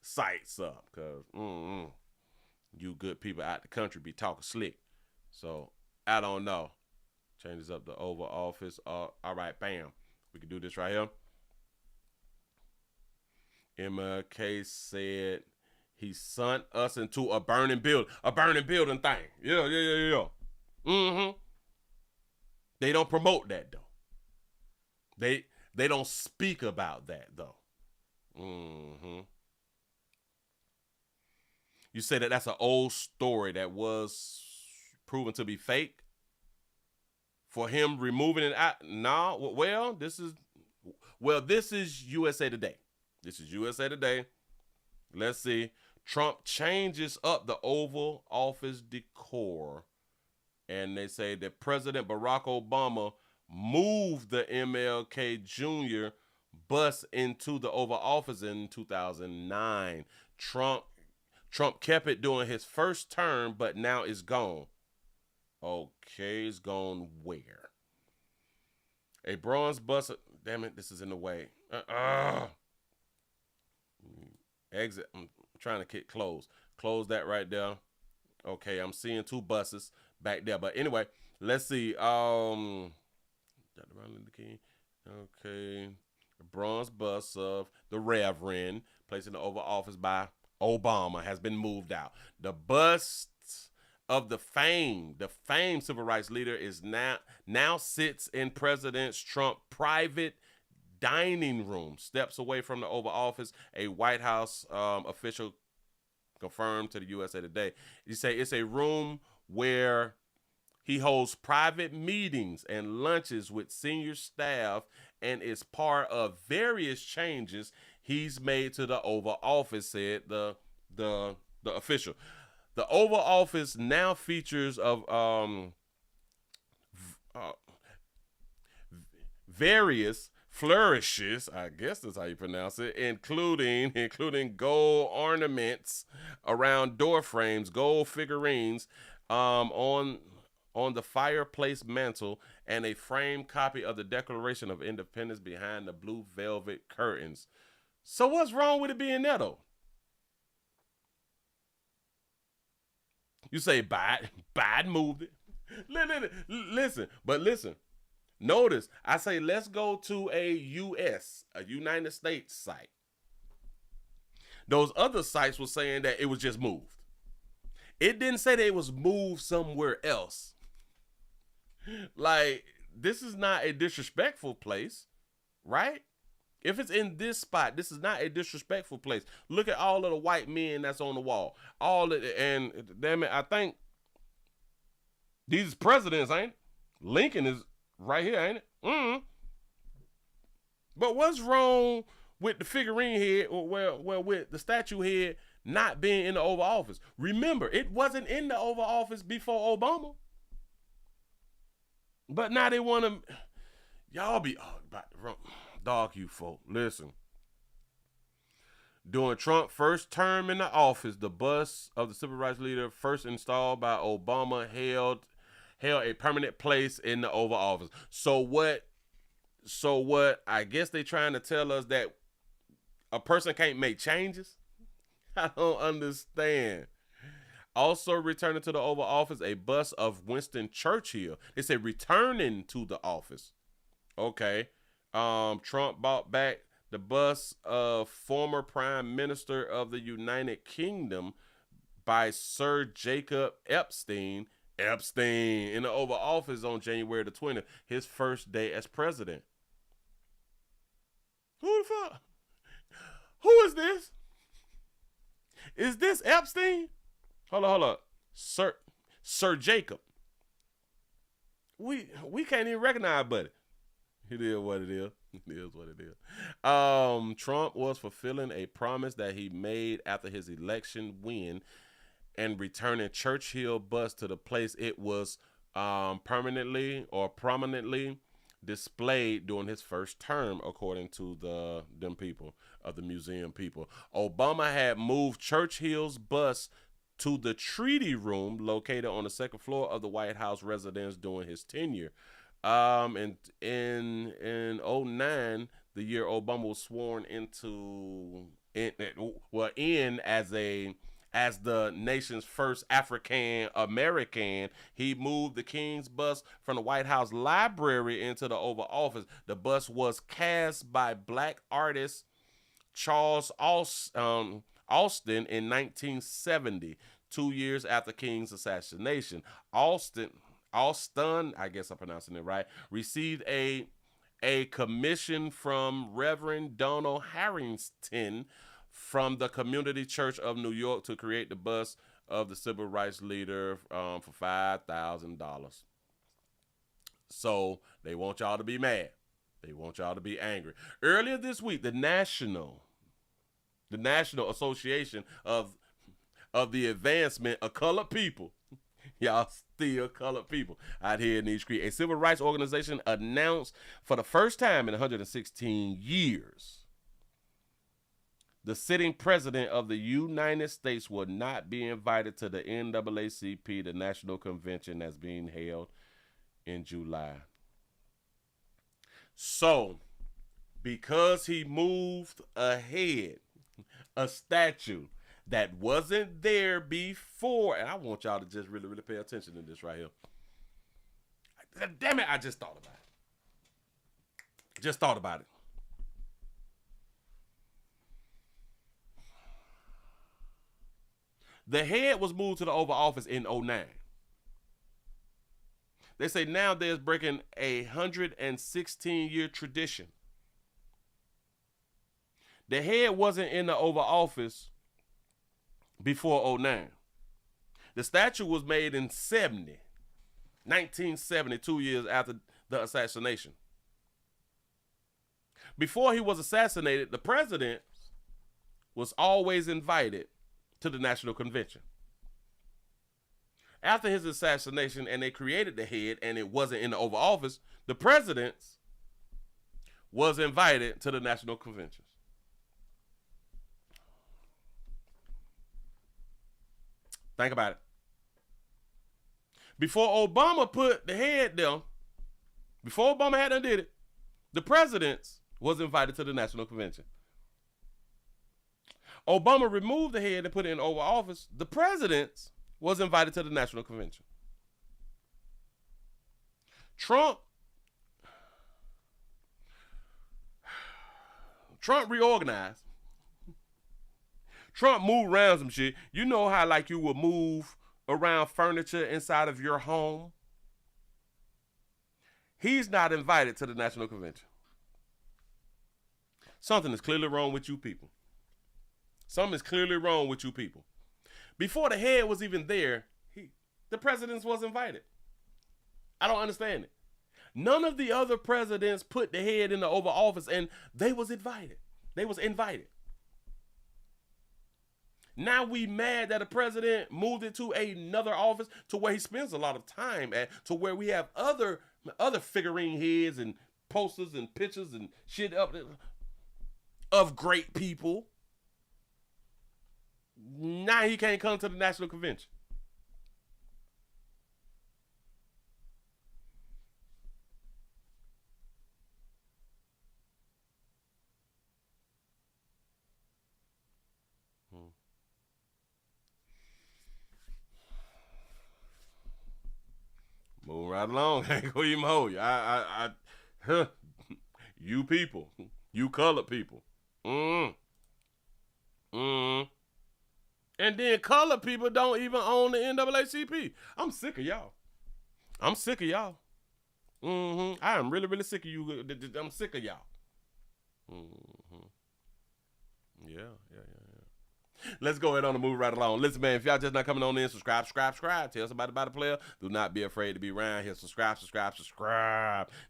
sites up. Because you good people out the country be talking slick. So, I don't know. Changes up the Oval Office. All right, bam. We can do this right here. MLK said he sent us into a burning building thing. Yeah. They don't promote that though. They don't speak about that though. You say that that's an old story that was proven to be fake. For him removing it out, this is USA Today. This is USA Today. Let's see. Trump changes up the Oval Office decor. And they say that President Barack Obama moved the MLK Jr. bus into the Oval Office in 2009. Trump kept it during his first term, but now it's gone. Okay, it's gone where? A bronze bus. Damn it, this is in the way. Exit. I'm trying to close that right there. Okay, I'm seeing two buses back there, but anyway, let's see. Okay, a bronze bus of the Reverend placed in the Oval Office by Obama has been moved out. The bust of the famed civil rights leader is now sits in President Trump's private dining room, steps away from the Oval Office. A White House official confirmed to the USA Today. He say it's a room where he holds private meetings and lunches with senior staff and is part of various changes he's made to the Oval Office, said the official. The Oval Office now features various flourishes, I guess that's how you pronounce it, including gold ornaments around door frames, gold figurines on the fireplace mantle, and a framed copy of the Declaration of Independence behind the blue velvet curtains. So what's wrong with it being there, though? You say Biden moved it. Listen. Notice, I say let's go to a United States site. Those other sites were saying that it was just moved. It didn't say that it was moved somewhere else. Like, this is not a disrespectful place, right? If it's in this spot, this is not a disrespectful place. Look at all of the white men that's on the wall. And damn it, I think these presidents, ain't it? Lincoln is right here, ain't it? But what's wrong with the figurine head, or well, with the statue head not being in the Oval Office? Remember, it wasn't in the Oval Office before Obama. But now they want to, y'all be about the wrong. Dog, you folk, listen. During Trump's first term in the office, the bus of the civil rights leader, first installed by Obama, held a permanent place in the Oval Office. So what I guess they trying to tell us that a person can't make changes? I don't understand. Also returning to the Oval Office, a bus of Winston Churchill. They say returning to the office. Okay. Trump bought back the bus of former Prime Minister of the United Kingdom by Sir Jacob Epstein in the Oval Office on January the 20th, his first day as president. Who the fuck? Who is this? Is this Epstein? Hold on. Sir Jacob. We can't even recognize, buddy. It is what it is. Trump was fulfilling a promise that he made after his election win and returning Churchill bus to the place it was prominently displayed during his first term, according to them people of the museum people. Obama had moved Churchill's bust to the Treaty Room located on the second floor of the White House residence during his tenure. And in 2009, the year Obama was sworn as the nation's first African American, he moved the King's bust from the White House library into the Oval Office. The bust was cast by black artist Charles Austin in 1970, 2 years after King's assassination. Austin, I guess I'm pronouncing it right, received a commission from Reverend Donald Harrington from the Community Church of New York to create the bust of the civil rights leader for $5,000. So they want y'all to be mad. They want y'all to be angry. Earlier this week, the National Association of the Advancement of Colored People, y'all still colored people out here in these streets, a civil rights organization announced for the first time in 116 years the sitting president of the United States will not be invited to the NAACP, the national convention that's being held in July. So, because he moved ahead a statue that wasn't there before, and I want y'all to just really, really pay attention to this right here. Damn it, I just thought about it. Just thought about it. The head was moved to the Oval Office in 2009. They say now there's breaking a 116-year tradition. The head wasn't in the Oval Office before 2009. The statue was made in 1970, 2 years after the assassination. Before he was assassinated, the president was always invited to the National Convention. After his assassination and they created the head and it wasn't in the Oval Office, the president was invited to the National Conventions. Think about it. Before Obama put the head down, before Obama had done did it, the president was invited to the National Convention. Obama removed the head and put it in the Oval Office. The president was invited to the National Convention. Trump reorganized. Trump moved around some shit. You know how like you would move around furniture inside of your home? He's not invited to the National Convention. Something is clearly wrong with you people. Something is clearly wrong with you people. Before the head was even there, the president was invited. I don't understand it. None of the other presidents put the head in the Oval Office and they was invited. They was invited. Now we mad that the president moved it to another office to where he spends a lot of time at, to where we have other figurine heads and posters and pictures and shit up there of great people. Now he can't come to the National Convention. Move right along. I ain't gonna even hold you. You people, you colored people. And then colored people don't even own the NAACP. I'm sick of y'all. I'm sick of y'all. I am really, really sick of you. I'm sick of y'all. Yeah. Let's go ahead on and move right along. Listen, man, if y'all just not coming on in, subscribe. Tell somebody about the player. Do not be afraid to be around here. Subscribe.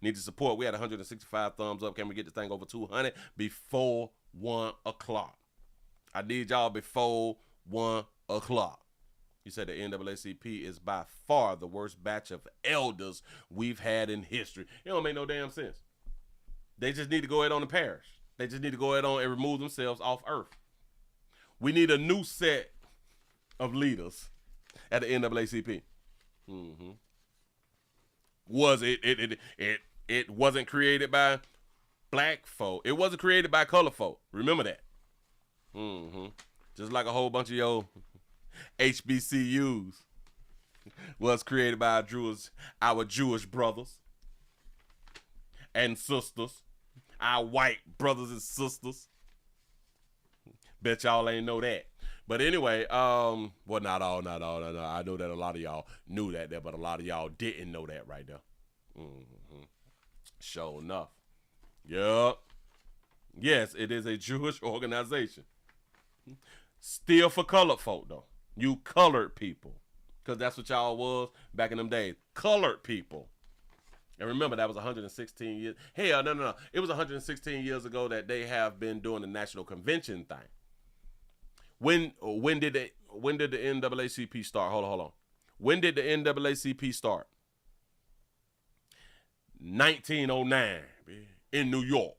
Need your support. We had 165 thumbs up. Can we get this thing over 200 before 1 o'clock? I need y'all before 1 o'clock. You said the NAACP is by far the worst batch of elders we've had in history. It don't make no damn sense. They just need to go ahead on and perish. They just need to go ahead on and remove themselves off earth. We need a new set of leaders at the NAACP. Mm-hmm. It wasn't created by black folk. It wasn't created by color folk. Remember that. Mm-hmm. Just like a whole bunch of your HBCUs was created by our Jewish brothers and sisters, our white brothers and sisters. Bet y'all ain't know that. But anyway, well, not all. I know that a lot of y'all knew that there, but a lot of y'all didn't know that right there. Mm-hmm. Sure enough. Yep. Yes, it is a Jewish organization. Still for colored folk, though. You colored people. Because that's what y'all was back in them days. Colored people. And remember, that was 116 years. Hell, no. It was 116 years ago that they have been doing the national convention thing. When did the NAACP start? Hold on. When did the NAACP start? 1909 in New York.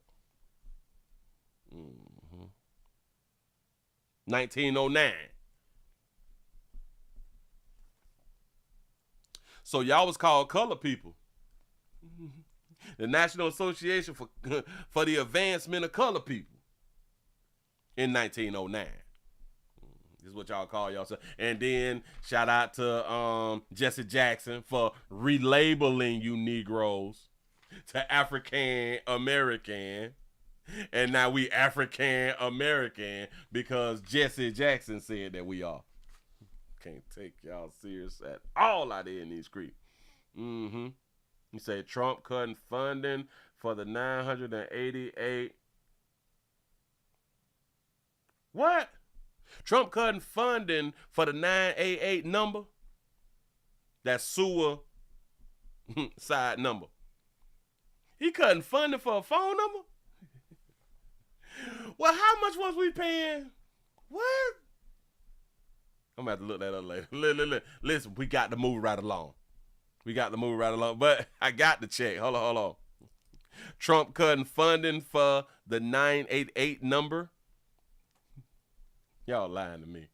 Mm-hmm. 1909. So y'all was called colored people. The National Association for the Advancement of Colored People in 1909. This is what y'all call yourself. And then shout out to Jesse Jackson for relabeling you Negroes to African American. And now we African American because Jesse Jackson said that we are. Can't take y'all serious at all out there in these streets. Mm-hmm. You say Trump cutting funding for the 988. What? Trump cutting funding for the 988 number? That's sewer side number. He cutting funding for a phone number? Well, how much was we paying? What? I'm going to have to look that up later. Listen, we got to move right along. But I got to check. Hold on. Trump cutting funding for the 988 number? Y'all lying to me.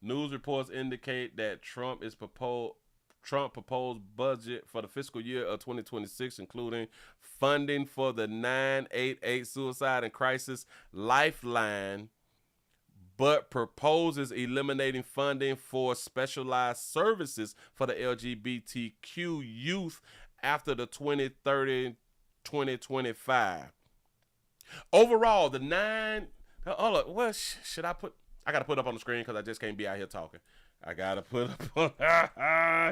News reports indicate that Trump proposed budget for the fiscal year of 2026, including funding for the 988 Suicide and Crisis Lifeline, but proposes eliminating funding for specialized services for the LGBTQ youth after the 2030-2025. Overall, the hold up, what should I put? I got to put up on the screen because I just can't be out here talking. I got to put up on,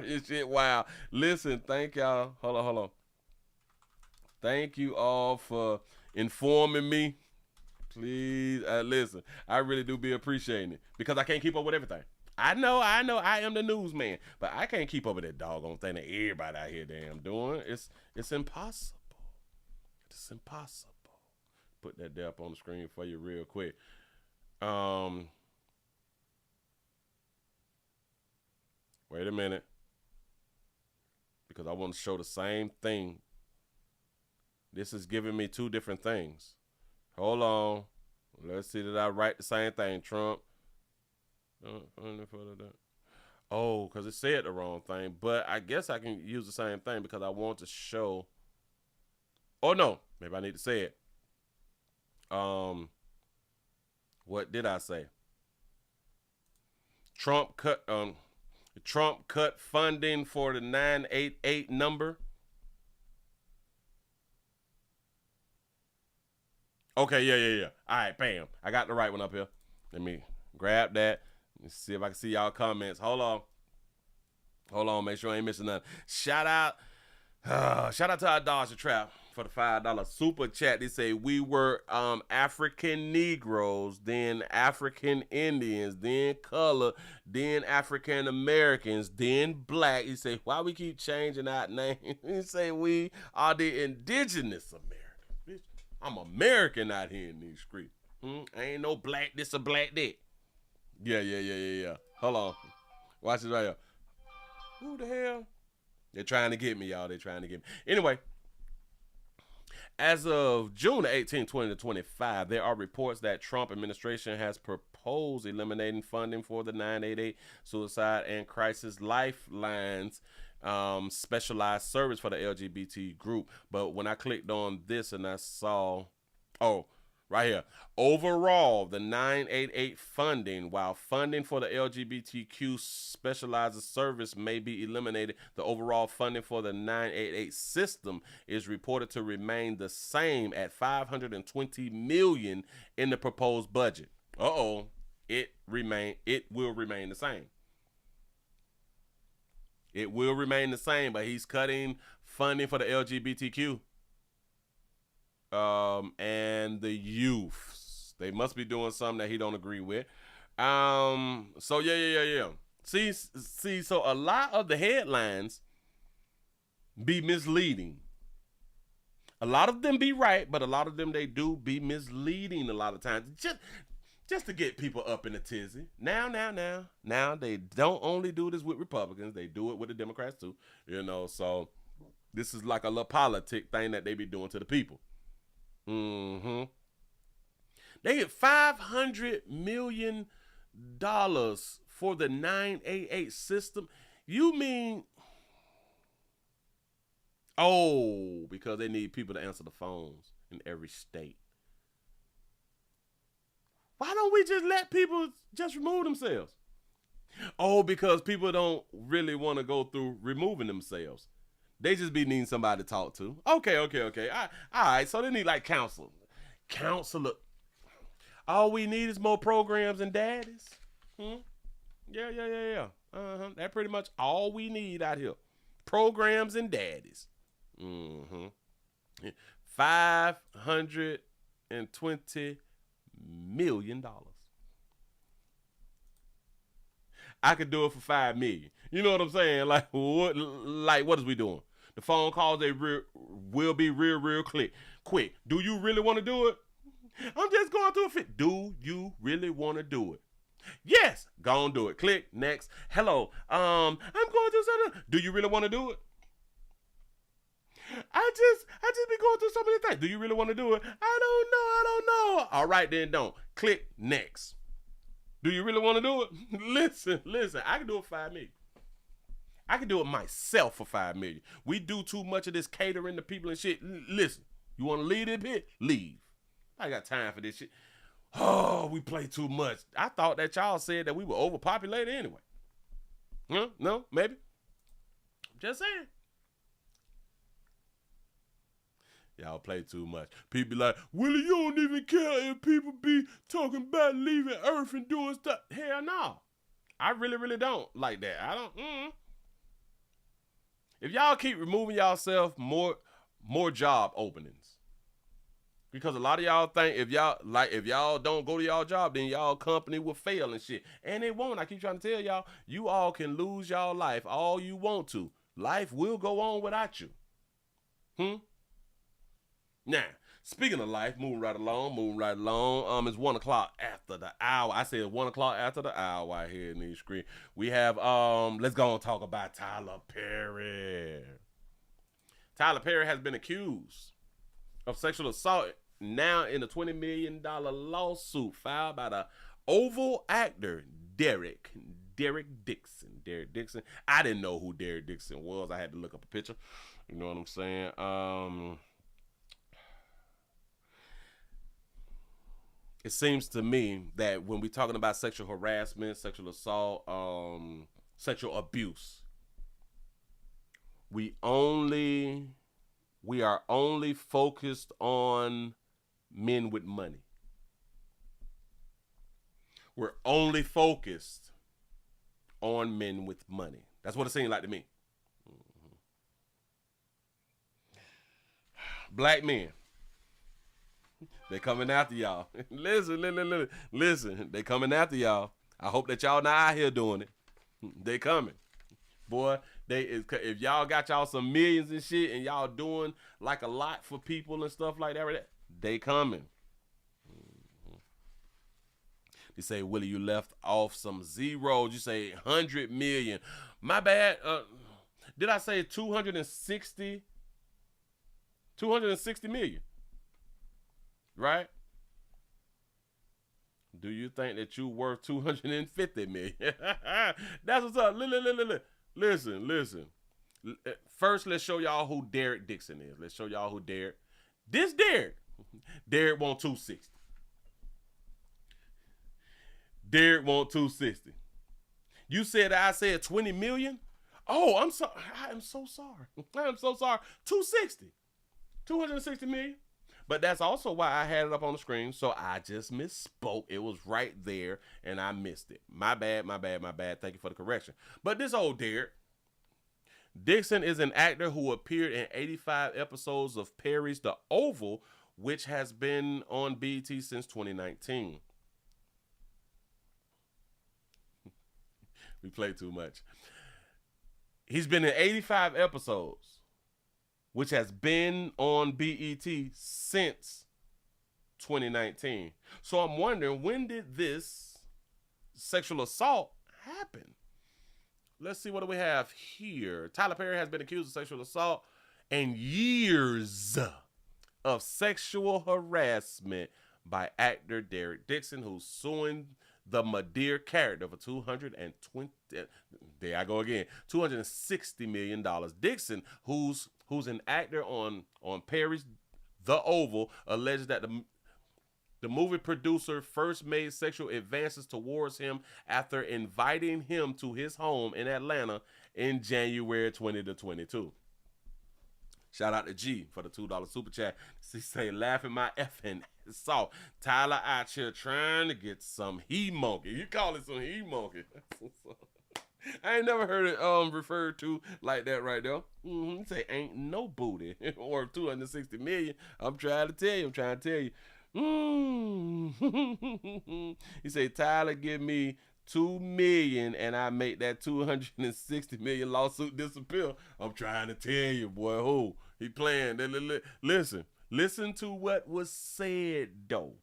it's shit, wow. Listen, thank y'all. Hold on. Thank you all for informing me. Please, listen, I really do be appreciating it because I can't keep up with everything. I know, I am the newsman, but I can't keep up with that doggone thing that everybody out here damn doing. It's impossible. It's impossible. Put that there up on the screen for you real quick. Wait a minute. Because I want to show the same thing. This is giving me two different things. Hold on. Let's see that I write the same thing, Trump. Oh, because it said the wrong thing. But I guess I can use the same thing because I want to show. Oh, no. Maybe I need to say it. What did I say? Trump cut funding for the 988 number. Okay, yeah. All right, bam. I got the right one up here. Let me grab that. Let's see if I can see y'all comments. Hold on. Make sure I ain't missing nothing. Shout out to our Dodger Trap for the $5 super chat. They say we were African Negroes, then African Indians, then color, then African Americans, then black. He say, why we keep changing our names? He say we are the indigenous Americans. Bitch, I'm American out here in these streets. Ain't no black this or black that. Yeah. Hold on. Watch this right here. Who the hell? They're trying to get me, y'all. They're trying to get me. Anyway, as of June 18, 2025, there are reports that Trump administration has proposed eliminating funding for the 988 Suicide and Crisis Lifelines specialized service for the LGBT group. But when I clicked on this and I saw, right here. Overall, the 988 funding, while funding for the LGBTQ specialized service may be eliminated, the overall funding for the 988 system is reported to remain the same at $520 million in the proposed budget. It will remain the same. It will remain the same, but he's cutting funding for the LGBTQ. And the youths, they must be doing something that he don't agree with. So yeah. See, so a lot of the headlines be misleading. A lot of them be right, but a lot of them, they do be misleading a lot of times. Just to get people up in a tizzy. Now, they don't only do this with Republicans, they do it with the Democrats too. So this is like a little politic thing that they be doing to the people. They get $500 million for the 988 system. You mean, because they need people to answer the phones in every state. Why don't we just let people just remove themselves? Because people don't really want to go through removing themselves. They just be needing somebody to talk to. Okay. All right, so they need like counselor. All we need is more programs and daddies. Yeah. That's pretty much all we need out here. Programs and daddies. $520 million. I could do it for $5 million. You know what I'm saying? Like what is we doing? The phone calls, they will be real quick. Do you really want to do it? I'm just going through a fit. Do you really want to do it? Yes. Go on, do it. Click next. Hello. I'm going through something. Do you really want to do it? I just be going through so many things. Do you really want to do it? I don't know. All right, then don't. Click next. Do you really want to do it? Listen. I can do it for $5 million. I can do it myself for $5 million. We do too much of this catering to people and shit. Listen, you want to leave this bit? Leave. I got time for this shit. We play too much. I thought that y'all said that we were overpopulated anyway. No, maybe. Just saying. Y'all play too much. People be like, Willie, you don't even care if people be talking about leaving Earth and doing stuff. Hell no. I really don't like that. I don't. If y'all keep removing yourself, more job openings. Because a lot of y'all think if y'all don't go to y'all job, then y'all company will fail and shit. And it won't. I keep trying to tell y'all, you all can lose y'all life all you want to. Life will go on without you. Now, speaking of life, moving right along. It's 1 o'clock after the hour. I said 1 o'clock after the hour right here in the screen. We have, let's go and talk about Tyler Perry. Tyler Perry has been accused of sexual assault now in a $20 million lawsuit filed by the Oval actor Derek Dixon. I didn't know who Derek Dixon was. I had to look up a picture. You know what I'm saying? It seems to me that when we're talking about sexual harassment, sexual assault, sexual abuse, we are only focused on men with money. We're only focused on men with money. That's what it seems like to me. Black men. They coming after y'all. Listen. They coming after y'all. I hope that y'all not out here doing it. They coming. Boy, if y'all got y'all some millions and shit and y'all doing like a lot for people and stuff like that, they coming. You say, Willie, you left off some zeros. You say 100 million. My bad. Did I say 260? 260 million. Right? Do you think that you worth 250 million? That's what's up. Listen. First, let's show y'all who Derek Dixon is. Let's show y'all who Derek. This Derek. Derek want 260. Derek want 260. You said I said 20 million? Oh, I'm sorry. I am so sorry. 260. 260 million. But that's also why I had it up on the screen, so I just misspoke. It was right there, and I missed it. My bad. Thank you for the correction. But this old Derek Dixon is an actor who appeared in 85 episodes of Perry's The Oval, which has been on BET since 2019. We play too much. He's been in 85 episodes, which has been on BET since 2019. So I'm wondering, when did this sexual assault happen? Let's see, what do we have here? Tyler Perry has been accused of sexual assault and years of sexual harassment by actor Derek Dixon, who's suing the Madeir character for $260 million. Dixon, who's an actor on Perry's The Oval, alleges that the movie producer first made sexual advances towards him after inviting him to his home in Atlanta in January 2022. Shout out to G for the $2 super chat. She say, laughing my effing off. Tyler out here trying to get some he-monkey. You call it some he-monkey. I ain't never heard it referred to like that right there. Say ain't no booty or 260 million. I'm trying to tell you. He say, Tyler, give me $2 million and I make that 260 million lawsuit disappear. I'm trying to tell you, boy. Who he playing? Listen to what was said though.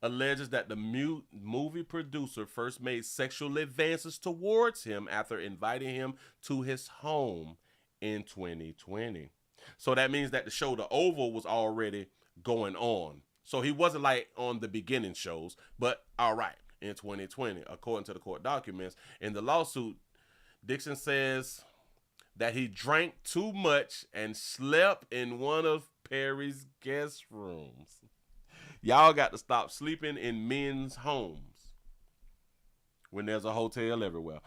Alleges that the movie producer first made sexual advances towards him after inviting him to his home in 2020. So that means that the show The Oval was already going on. So he wasn't like on the beginning shows, but all right, in 2020, according to the court documents. In the lawsuit, Dixon says that he drank too much and slept in one of Perry's guest rooms. Y'all got to stop sleeping in men's homes when there's a hotel everywhere.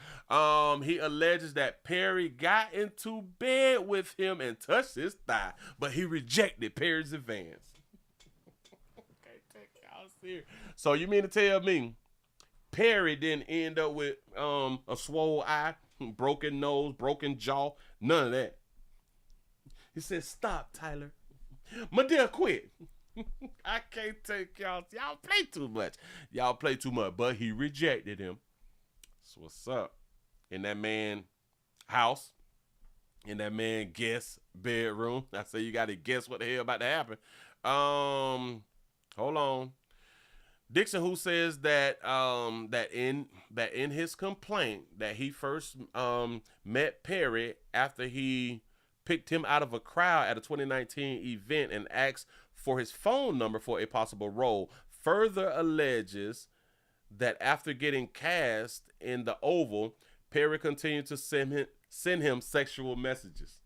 He alleges that Perry got into bed with him and touched his thigh, but he rejected Perry's advance. Okay, take y'all serious. So you mean to tell me Perry didn't end up with a swole eye, broken nose, broken jaw, none of that? He said, stop, Tyler. Madeir, quit. I can't take y'all. Y'all play too much. But he rejected him. So what's up? In that man house, in that man guest bedroom. I say you got to guess what the hell about to happen. Hold on. Dixon, who says that in his complaint that he first met Perry after he picked him out of a crowd at a 2019 event and asked for his phone number for a possible role, further alleges that after getting cast in The Oval, Perry continued to send him sexual messages.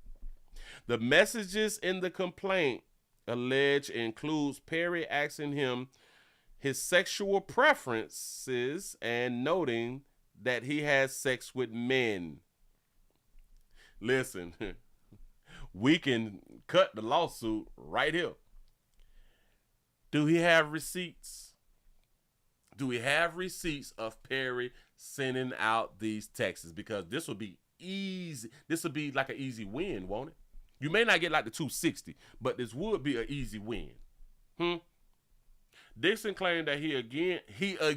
The messages in the complaint alleged includes Perry asking him his sexual preferences and noting that he has sex with men. Listen, we can cut the lawsuit right here. Do he have receipts? Do we have receipts of Perry sending out these texts? Because this will be easy. This will be like an easy win, won't it? You may not get like the 260, but this would be an easy win. Dixon claimed that he again, I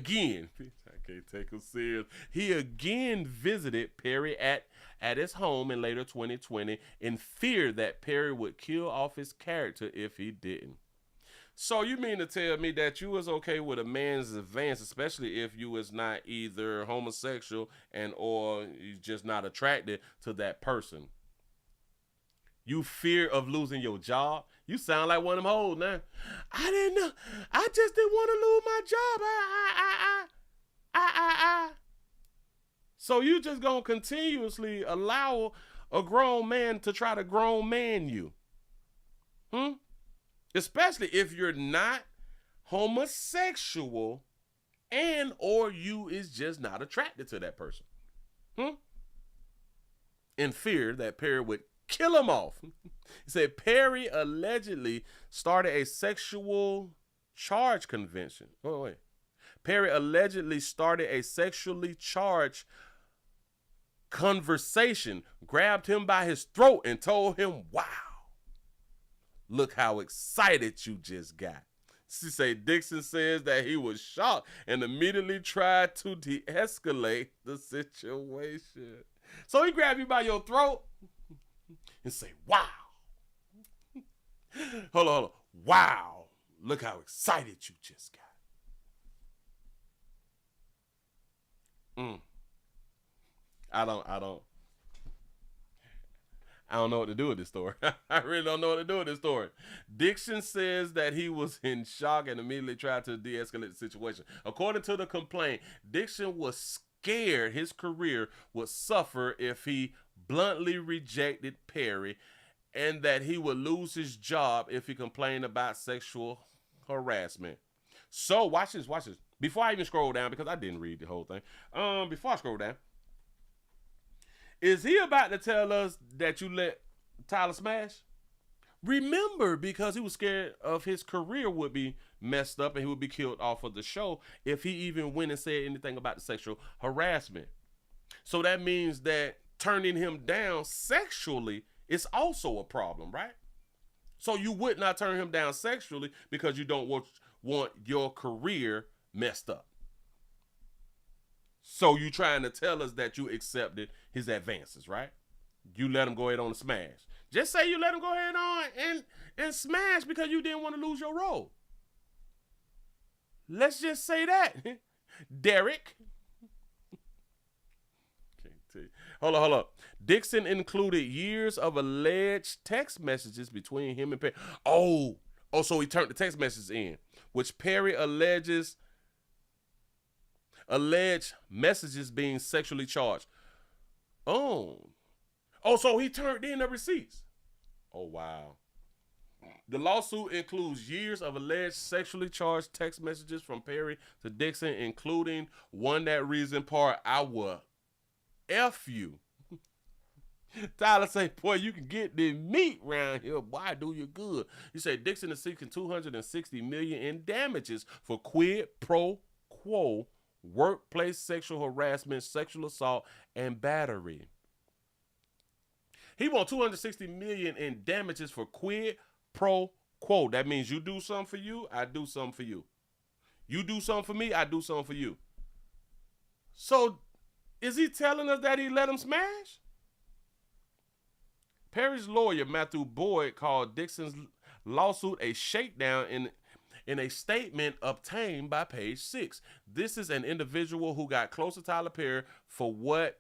can't take him serious. He again visited Perry at his home in later 2020 in fear that Perry would kill off his character if he didn't. So you mean to tell me that you was okay with a man's advance, especially if you was not either homosexual or you just not attracted to that person? You fear of losing your job? You sound like one of them hoes now. I didn't know. I just didn't want to lose my job. So you just gonna continuously allow a grown man to try to grown man you? Especially if you're not homosexual or you is just not attracted to that person. In fear that Perry would kill him off. He said Perry allegedly started a sexual charge convention. Wait. Perry allegedly started a sexually charged conversation, grabbed him by his throat and told him, wow, look how excited you just got. She say Dixon says that he was shocked and immediately tried to de-escalate the situation. So he grabbed you by your throat and say, wow. Hold on. Wow. Look how excited you just got. I don't know what to do with this story. I really don't know what to do with this story. Dixon says that he was in shock and immediately tried to de-escalate the situation. According to the complaint, Dixon was scared his career would suffer if he bluntly rejected Perry and that he would lose his job if he complained about sexual harassment. So watch this. Before I even scroll down, because I didn't read the whole thing. Before I scroll down, is he about to tell us that you let Tyler smash? Remember, because he was scared of his career would be messed up and he would be killed off of the show if he even went and said anything about the sexual harassment. So that means that turning him down sexually is also a problem, right? So you would not turn him down sexually because you don't want your career messed up. So you trying to tell us that you accepted his advances, right? You let him go ahead on and smash. Just say you let him go ahead on and smash because you didn't want to lose your role. Let's just say that. Derek. Hold up. Dixon included years of alleged text messages between him and Perry. Oh, so he turned the text messages in, which Perry alleged messages being sexually charged. Oh, so he turned in the receipts. Oh, wow. The lawsuit includes years of alleged sexually charged text messages from Perry to Dixon, including one that reads in part, I will F you. Tyler say, boy, you can get the meat around here. Boy, do you good. You say Dixon is seeking $260 million in damages for quid pro quo, workplace sexual harassment, sexual assault, and battery. He wants $260 million in damages for quid pro quo. That means you do something for you, I do something for you. You do something for me, I do something for you. So is he telling us that he let him smash? Perry's lawyer, Matthew Boyd, called Dixon's lawsuit a shakedown in a statement obtained by Page 6. This is an individual who got close to Tyler Perry for what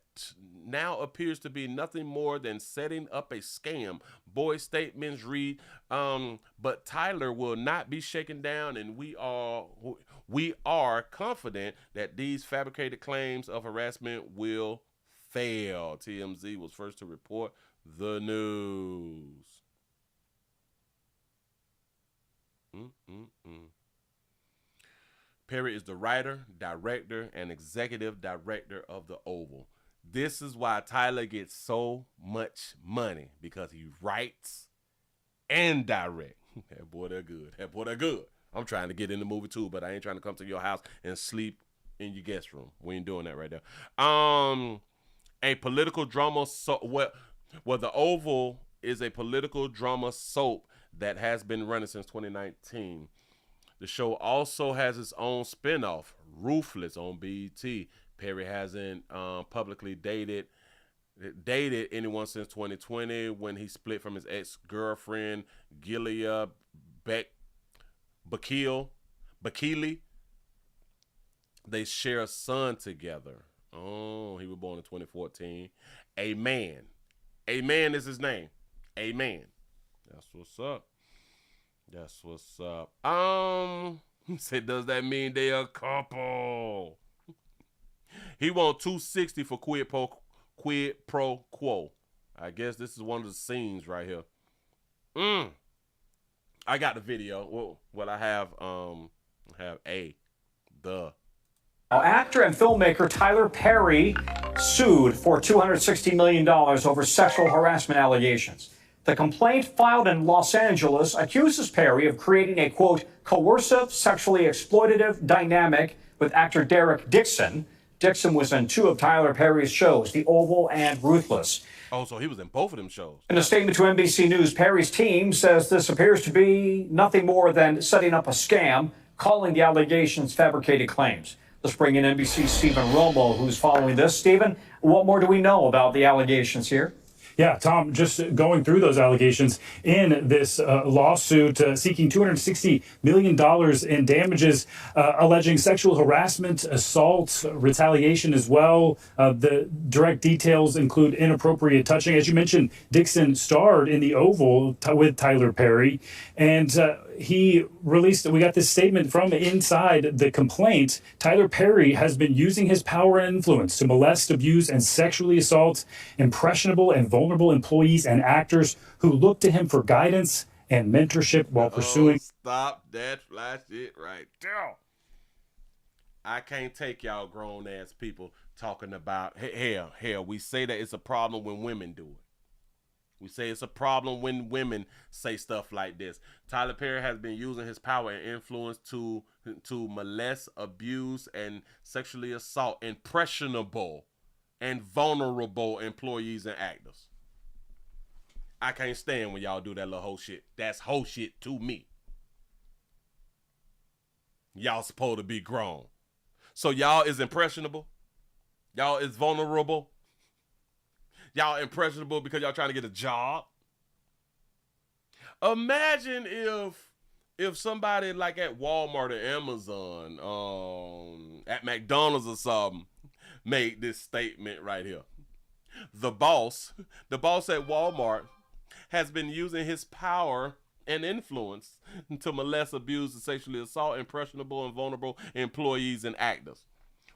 now appears to be nothing more than setting up a scam. Boyd's statements read, but Tyler will not be shaken down, and we are confident that these fabricated claims of harassment will fail. TMZ was first to report the news. Perry is the writer, director, and executive director of The Oval. This is why Tyler gets so much money, because he writes and directs. That boy, they're good. I'm trying to get in the movie too, but I ain't trying to come to your house and sleep in your guest room. We ain't doing that right there. A political drama The Oval is a political drama soap that has been running since 2019. The show also has its own spinoff, Ruthless, on BET. Perry hasn't publicly dated anyone since 2020 when he split from his ex-girlfriend, Gilead Bakili. They share a son together. Oh, he was born in 2014. Amen. Amen is his name. Amen. That's what's up. That's what's up. Say, does that mean they a couple? He won $260 for quid pro quo. I guess this is one of the scenes right here. I got the video. Well, I have the. Actor and filmmaker Tyler Perry sued for $260 million over sexual harassment allegations. The complaint filed in Los Angeles accuses Perry of creating a, quote, coercive, sexually exploitative dynamic with actor Derek Dixon. Dixon was in 2 of Tyler Perry's shows, The Oval and Ruthless. Oh, so he was in both of them shows. In a statement to NBC News, Perry's team says this appears to be nothing more than setting up a scam, calling the allegations fabricated claims. Let's bring in NBC's Stephen Romo, who's following this. Stephen, what more do we know about the allegations here? Yeah, Tom, just going through those allegations in this lawsuit seeking $260 million in damages, alleging sexual harassment, assault, retaliation as well. The direct details include inappropriate touching. As you mentioned, Dixon starred in The Oval with Tyler Perry, and we got this statement from inside the complaint. Tyler Perry has been using his power and influence to molest, abuse, and sexually assault impressionable and vulnerable employees and actors who look to him for guidance and mentorship while pursuing. Stop that flash shit right there. I can't take y'all grown ass people talking about, hell, we say that it's a problem when women do it. We say it's a problem when women say stuff like this. Tyler Perry has been using his power and influence to molest, abuse, and sexually assault impressionable and vulnerable employees and actors. I can't stand when y'all do that little whole shit. That's whole shit to me. Y'all supposed to be grown. So y'all is impressionable. Y'all is vulnerable. Y'all impressionable because y'all trying to get a job. Imagine if somebody like at Walmart or Amazon, at McDonald's or something, made this statement right here. The boss at Walmart has been using his power and influence to molest, abuse, and sexually assault impressionable and vulnerable employees and actors.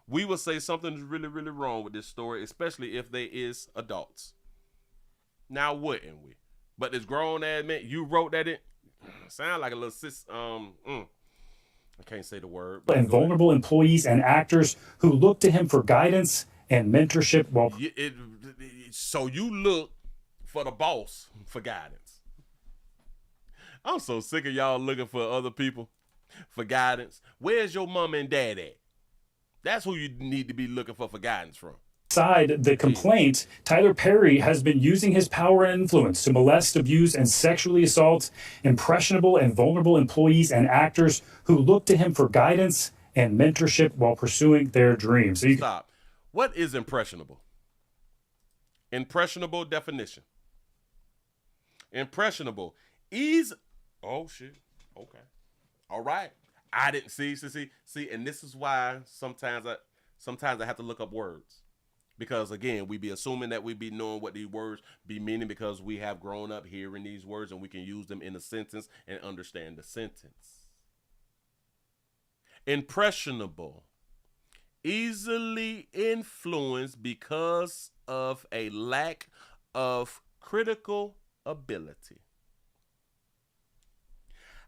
We would say something's really, really wrong with this story, especially if they is adults. Now, wouldn't we? But this grown ass man, you wrote that in. Sound like a little sis. I can't say the word. And vulnerable employees and actors who look to him for guidance and mentorship. So you look for the boss for guidance. I'm so sick of y'all looking for other people for guidance. Where's your mom and dad at? That's who you need to be looking for guidance from. Inside the complaint, Tyler Perry has been using his power and influence to molest, abuse, and sexually assault impressionable and vulnerable employees and actors who look to him for guidance and mentorship while pursuing their dreams. Stop. What is impressionable? Impressionable definition. Impressionable is. Oh shit. Okay. All right. I didn't see, and this is why sometimes I have to look up words, because again, we be assuming that we be knowing what these words be meaning because we have grown up hearing these words and we can use them in a sentence and understand the sentence. Impressionable, easily influenced because of a lack of critical ability.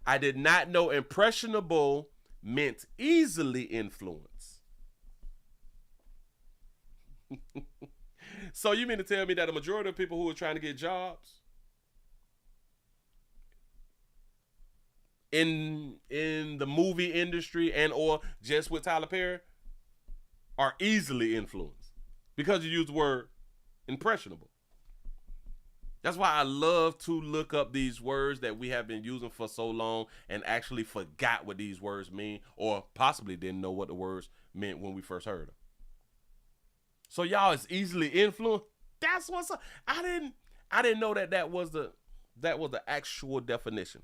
I did not know impressionable meant easily influenced. So you mean to tell me that a majority of people who are trying to get jobs in the movie industry and or just with Tyler Perry are easily influenced because you use the word impressionable? That's why I love to look up these words that we have been using for so long and actually forgot what these words mean, or possibly didn't know what the words meant when we first heard them. So y'all is easily influenced. That's what's up. I didn't know that was the actual definition.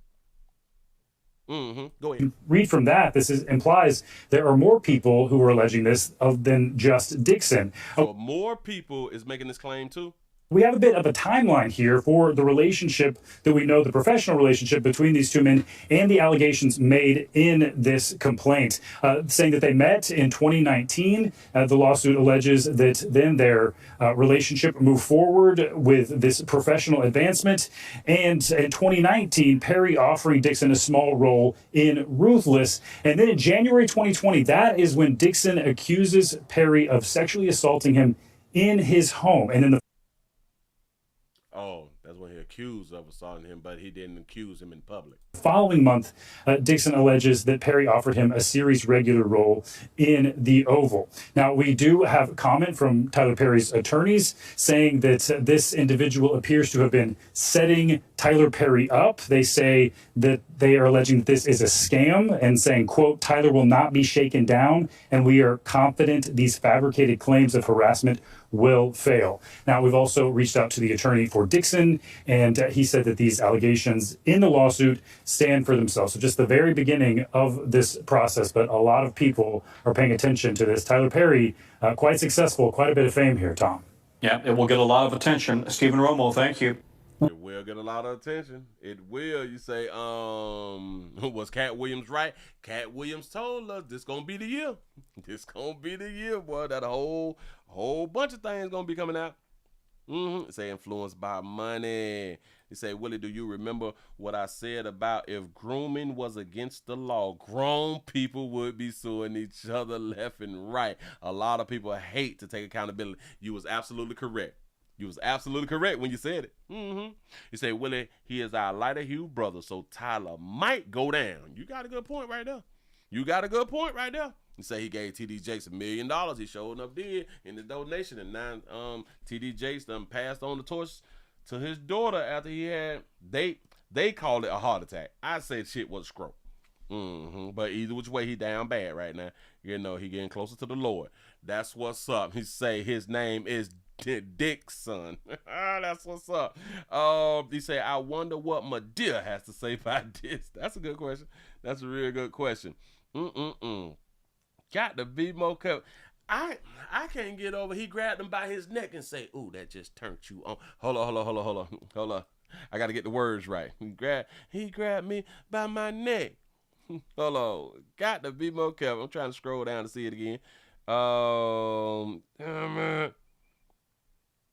Go ahead. Read from that, implies there are more people who are alleging this than just Dixon. So more people is making this claim too? We have a bit of a timeline here for the relationship that we know, the professional relationship between these two men and the allegations made in this complaint, saying that they met in 2019. The lawsuit alleges that then their relationship moved forward with this professional advancement. And in 2019, Perry offering Dixon a small role in Ruthless. And then in January 2020, that is when Dixon accuses Perry of sexually assaulting him in his home. And then that's when he accused of assaulting him, but he didn't accuse him in public. The following month, Dixon alleges that Perry offered him a series regular role in the Oval. Now, we do have comment from Tyler Perry's attorneys saying that this individual appears to have been setting Tyler Perry up. They say that they are alleging that this is a scam and saying, quote, Tyler will not be shaken down, and we are confident these fabricated claims of harassment will fail. Now, we've also reached out to the attorney for Dixon, and he said that these allegations in the lawsuit stand for themselves. So just the very beginning of this process, but a lot of people are paying attention to this. Tyler Perry, quite successful, quite a bit of fame here, Tom. Yeah, it will get a lot of attention. Stephen Romo, thank you. It will get a lot of attention. It will. You say, was Cat Williams right? Cat Williams told us this gonna be the year. This gonna be the year, boy. That whole bunch of things gonna be coming out. Say influenced by money. He say, Willie, do you remember what I said about if grooming was against the law, grown people would be suing each other left and right. A lot of people hate to take accountability. You was absolutely correct. You was absolutely correct when you said it. You say, Willie, he is our lighter hue brother, so Tyler might go down. You got a good point right there. You say he gave T.D. Jakes $1 million. He showed enough did in the donation, and now T.D. Jakes done passed on the torch to his daughter after he had, they called it a heart attack. I said shit was a stroke. But either which way, he down bad right now. You know, he getting closer to the Lord. That's what's up. He say his name is Dixon. That's what's up. He say, I wonder what Madea has to say about this. That's a good question. That's a real good question. Got to be more careful. I can't get over. He grabbed him by his neck and say, "Ooh, that just turned you on." Hold on. I got to get the words right. He grabbed me by my neck. Hold on. Got to be more careful. I'm trying to scroll down to see it again. Damn it.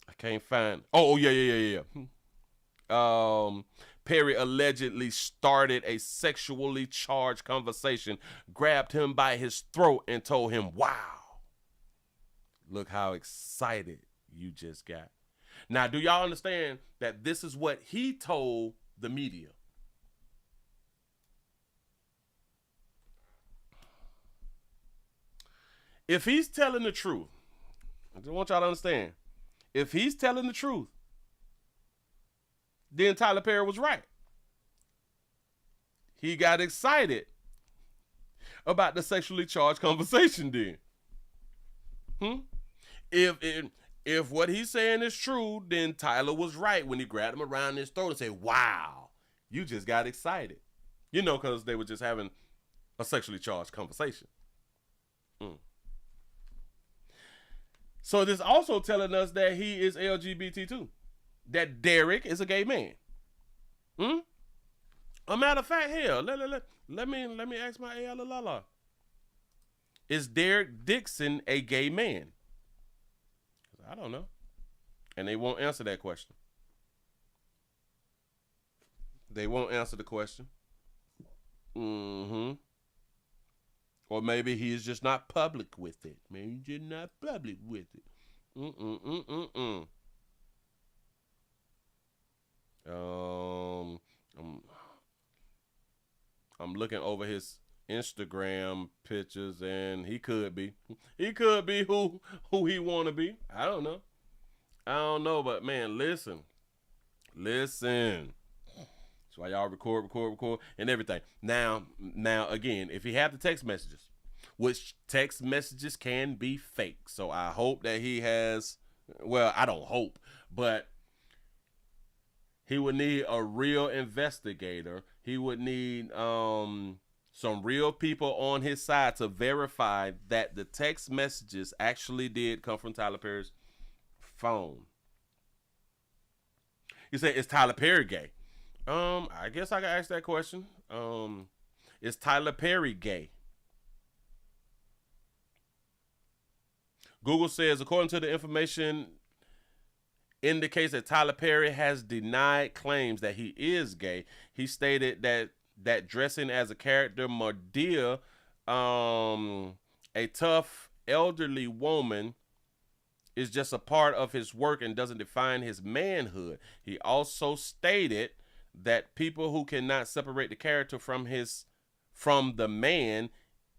I can't find. Oh yeah. Perry allegedly started a sexually charged conversation, grabbed him by his throat, and told him, "Wow, look how excited you just got." Now, do y'all understand that this is what he told the media? If he's telling the truth, I just want y'all to understand, if he's telling the truth, then Tyler Perry was right. He got excited about the sexually charged conversation then. If what he's saying is true, then Tyler was right when he grabbed him around his throat and said, "Wow, you just got excited." You know, because they were just having a sexually charged conversation. So this also telling us that he is LGBT too. That Derek is a gay man. A matter of fact, hell, let me ask my ALA. Is Derek Dixon a gay man? I don't know. And they won't answer that question. They won't answer the question. Or maybe he is just not public with it. Maybe he's just not public with it. I'm looking over his Instagram pictures, and he could be who he want to be. I don't know, but man, listen. That's why y'all record and everything. Now again, if he have the text messages, which text messages can be fake, so I hope that he has. Well, I don't hope, but he would need a real investigator he would need some real people on his side to verify that the text messages actually did come from Tyler Perry's phone. You say, is Tyler Perry gay? I guess I can ask that question. Is Tyler Perry gay? Google says, according to the information, indicates that Tyler Perry has denied claims that he is gay. He stated that dressing as a character Madea, a tough elderly woman, is just a part of his work and doesn't define his manhood. He also stated that people who cannot separate the character from the man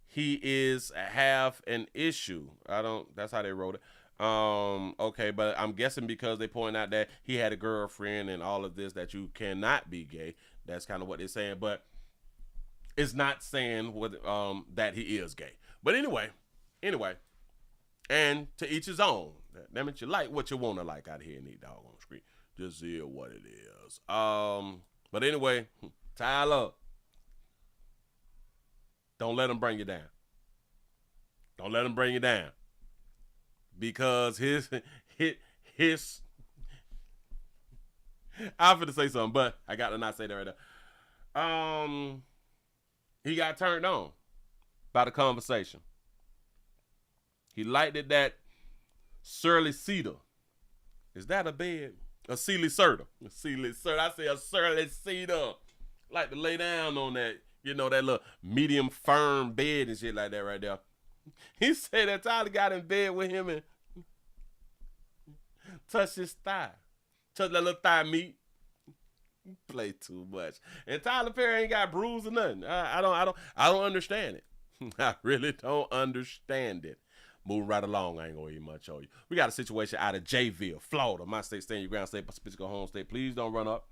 he is have an issue. That's how they wrote it. Okay, but I'm guessing because they point out that he had a girlfriend and all of this, that you cannot be gay. That's kind of what they're saying, but it's not saying that he is gay. But anyway, and to each his own. That means you like what you want to like out here in the doggone screen. Just see what it is. But anyway, Tyler, don't let him bring you down. Don't let him bring you down. Because his I'm finna say something, but I got to not say that right now. He got turned on by the conversation. He liked it that surly cedar. Is that a bed? A Sealy Serta. A Sealy Serta. I say a surly cedar. Like to lay down on that, that little medium firm bed and shit like that right there. He said that Tyler got in bed with him and touched his thigh. Touched that little thigh meat. Play too much. And Tyler Perry ain't got bruises or nothing. I don't understand it. I really don't understand it. Moving right along, I ain't gonna eat much on you. We got a situation out of Jayville, Florida. My state, stand your ground state, physical home state. Please don't run up.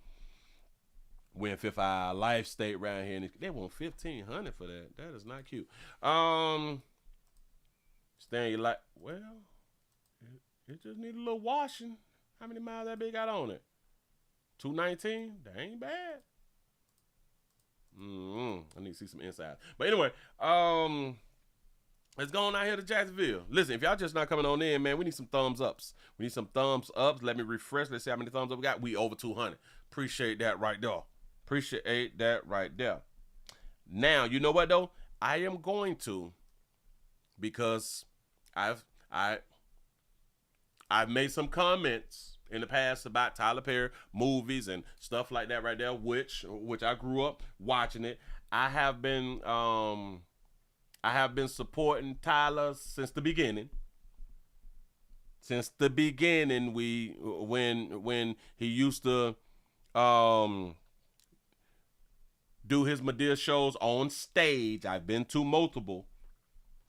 We're in Fifth Eye Life State around here. And they want $1,500 for that. That is not cute. Stand your life. Well, it just need a little washing. How many miles that big got on it? 219? That ain't bad. I need to see some inside. But anyway, let's go on out here to Jacksonville. Listen, if y'all just not coming on in, man, we need some thumbs ups. We need some thumbs ups. Let me refresh. Let's see how many thumbs up we got. We over 200. Appreciate that right there. Appreciate that right there. Now, you know what though? I am going to, because I've made some comments in the past about Tyler Perry movies and stuff like that right there, which I grew up watching it. I have been supporting Tyler since the beginning. Since the beginning, when he used to do his Madea shows on stage. I've been to multiple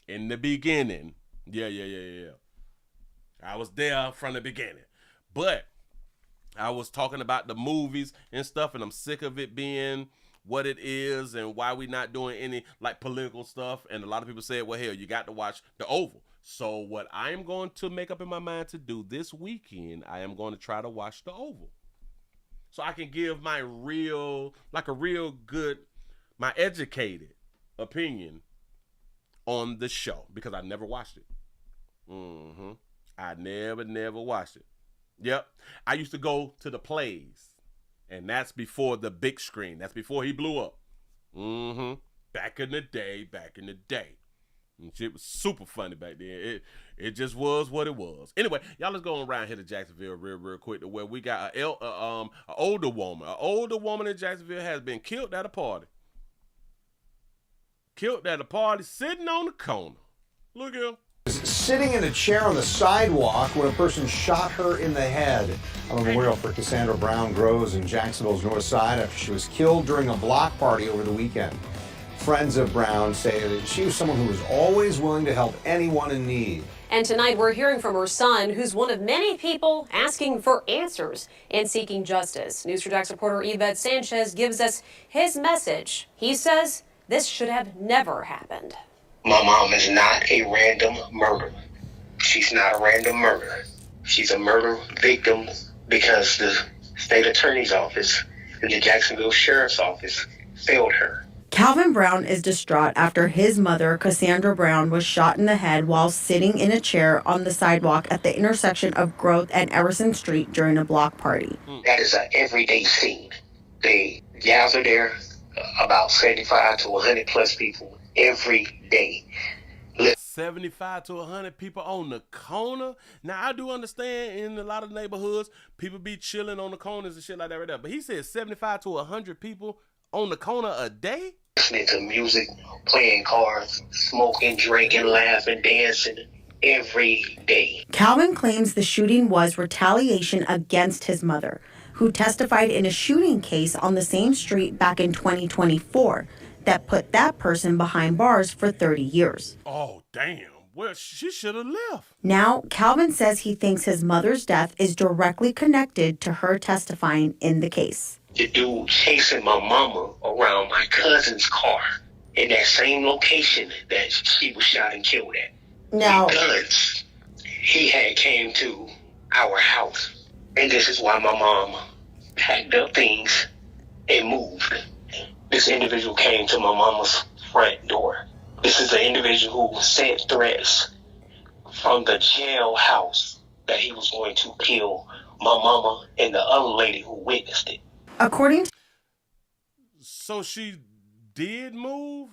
in the beginning. Yeah. I was there from the beginning. But I was talking about the movies and stuff, and I'm sick of it being what it is and why we not doing any like political stuff. And a lot of people said, well, hell, you got to watch The Oval. So what I am going to make up in my mind to do this weekend, I am going to try to watch The Oval. So I can give my my educated opinion on the show, because I never watched it. I never watched it. Yep. I used to go to the plays, and that's before the big screen. That's before he blew up. Back in the day. And shit was super funny back then. It just was what it was. Anyway, y'all, let's go around here to Jacksonville real quick, to where we got an older woman. An older woman in Jacksonville has been killed at a party. Sitting on the corner. Look here. Sitting in a chair on the sidewalk when a person shot her in the head. A memorial for Cassandra Brown grows in Jacksonville's north side after she was killed during a block party over the weekend. Friends of Brown say that she was someone who was always willing to help anyone in need. And tonight we're hearing from her son, who's one of many people asking for answers and seeking justice. News 4 Jax reporter Yvette Sanchez gives us his message. He says this should have never happened. My mom is not a random murderer. She's not a random murderer. She's a murder victim because the state attorney's office and the Jacksonville Sheriff's Office failed her. Calvin Brown is distraught after his mother, Cassandra Brown, was shot in the head while sitting in a chair on the sidewalk at the intersection of Growth and Everson Street during a block party. That is an everyday scene. They gather there, about 75 to 100 plus people every day. 75 to 100 people on the corner. Now, I do understand in a lot of neighborhoods, people be chilling on the corners and shit like that right there. But he said 75 to 100 people on the corner a day? Listening to music, playing cards, smoking, drinking, laughing, dancing every day. Calvin claims the shooting was retaliation against his mother, who testified in a shooting case on the same street back in 2024 that put that person behind bars for 30 years. Oh, damn. Well, she should have left. Now, Calvin says he thinks his mother's death is directly connected to her testifying in the case. The dude chasing my mama around my cousin's car in that same location that she was shot and killed at. Now, Because he had came to our house. And this is why my mom packed up things and moved. This individual came to my mama's front door. This is an individual who sent threats from the jailhouse that he was going to kill my mama and the other lady who witnessed it. according So she did move?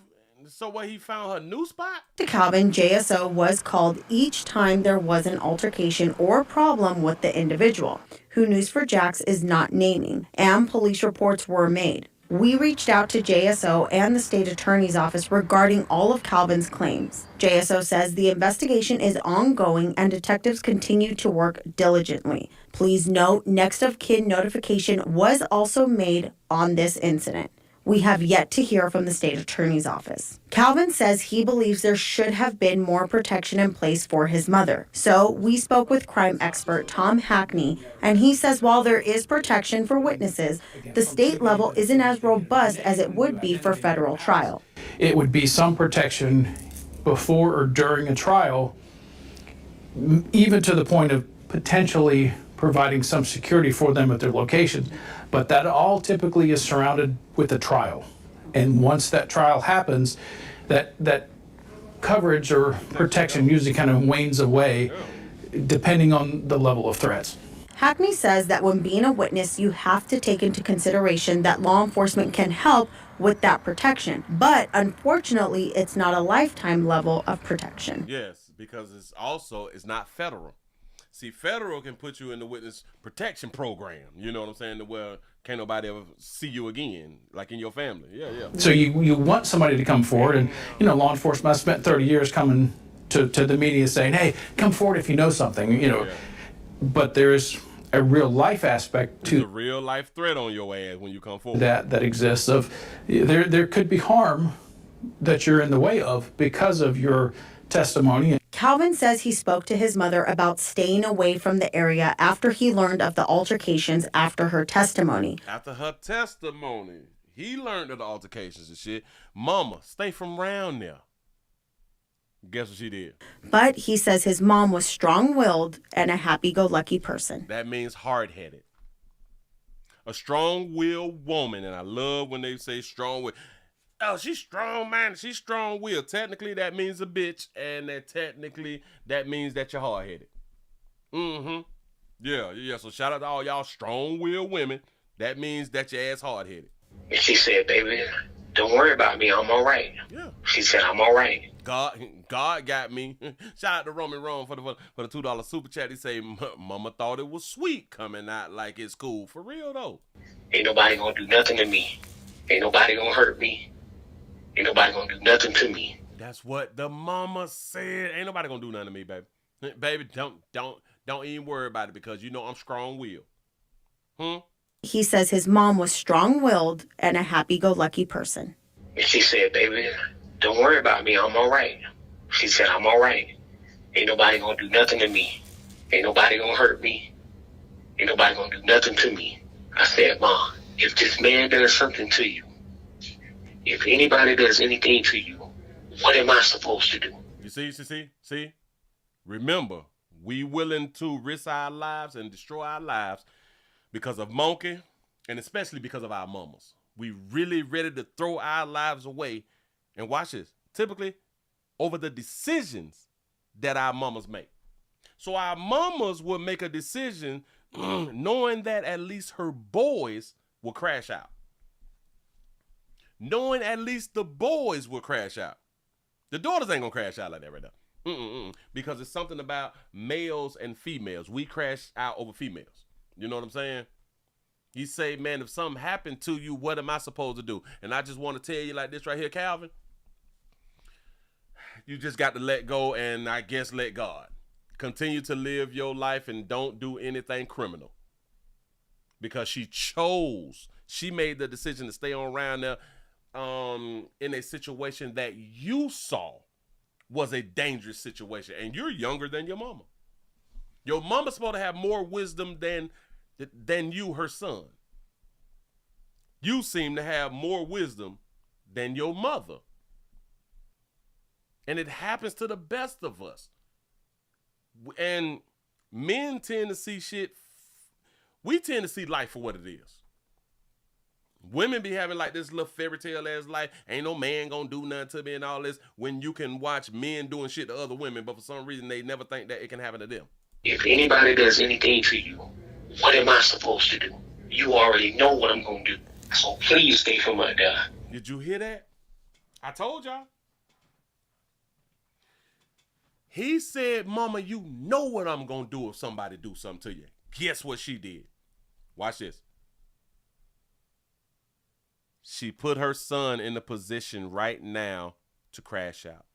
So what, he found her new spot? to Calvin, JSO was called each time there was an altercation or problem with the individual, who News4Jax is not naming, and police reports were made. We reached out to JSO and the state attorney's office regarding all of Calvin's claims. JSO says the investigation is ongoing and detectives continue to work diligently. Please note, next of kin notification was also made on this incident. We have yet to hear from the state attorney's office. Calvin says he believes there should have been more protection in place for his mother. So we spoke with crime expert Tom Hackney, and he says while there is protection for witnesses, the state level isn't as robust as it would be for federal trial. It would be some protection before or during a trial, even to the point of potentially providing some security for them at their locations. But that all typically is surrounded with a trial. And once that trial happens, that coverage or protection usually kind of wanes away depending on the level of threats. Hackney says that when being a witness, you have to take into consideration that law enforcement can help with that protection. But unfortunately, it's not a lifetime level of protection. Yes, because it's not federal. See, federal can put you in the witness protection program. You know what I'm saying? Where can't nobody ever see you again, like in your family. Yeah. So you want somebody to come forward, and law enforcement, I spent 30 years coming to the media saying, hey, come forward if you know something, But there's a real life aspect to There's a real life threat on your ass when you come forward. that exists of there could be harm that you're in the way of because of your testimony. Calvin says he spoke to his mother about staying away from the area after he learned of the altercations after her testimony. After her testimony, he learned of the altercations and shit. Mama, stay from around there. Guess what she did? But he says his mom was strong-willed and a happy-go-lucky person. That means hard-headed. A strong-willed woman, and I love when they say strong-willed. Oh, she's strong-minded. She's strong-willed. Technically, that means a bitch, and that means that you're hard-headed. Yeah. So shout out to all y'all strong-willed women. That means that your ass hard-headed. And she said, baby, don't worry about me. I'm all right. Yeah. She said, I'm all right. God got me. Shout out to Roman Rome for the $2 super chat. He say, Mama thought it was sweet coming out like it's cool. For real, though. Ain't nobody gonna do nothing to me. Ain't nobody gonna hurt me. Ain't nobody gonna do nothing to me. That's what the mama said. Ain't nobody gonna do nothing to me, baby. Baby, don't even worry about it because I'm strong-willed. He says his mom was strong-willed and a happy-go-lucky person. And she said, baby, don't worry about me. I'm all right. She said, I'm all right. Ain't nobody gonna do nothing to me. Ain't nobody gonna hurt me. Ain't nobody gonna do nothing to me. I said, Mom, if this man does something to you, if anybody does anything to you, what am I supposed to do? You see? Remember, we willing to risk our lives and destroy our lives because of Monkey, and especially because of our mamas. We really ready to throw our lives away. And watch this. Typically, over the decisions that our mamas make. So our mamas will make a decision knowing that at least her boys will crash out. Knowing at least the boys will crash out. The daughters ain't gonna crash out like that right now. Because it's something about males and females. We crash out over females. You know what I'm saying? You say, man, if something happened to you, what am I supposed to do? And I just want to tell you like this right here, Calvin. You just got to let go and I guess let God. Continue to live your life and don't do anything criminal. Because she made the decision to stay on around there in a situation that you saw was a dangerous situation. And you're younger than your mama. Your mama's supposed to have more wisdom than you, her son. You seem to have more wisdom than your mother. And it happens to the best of us. And men tend to see shit. We tend to see life for what it is. Women be having like this little fairy tale ass life. Ain't no man gonna do nothing to me and all this. When you can watch men doing shit to other women, but for some reason they never think that it can happen to them. If anybody does anything to you, what am I supposed to do? You already know what I'm gonna do. So please stay from my guy. Did you hear that? I told y'all. He said, Mama, you know what I'm gonna do if somebody do something to you. Guess what she did? Watch this. She put her son in a position right now to crash out.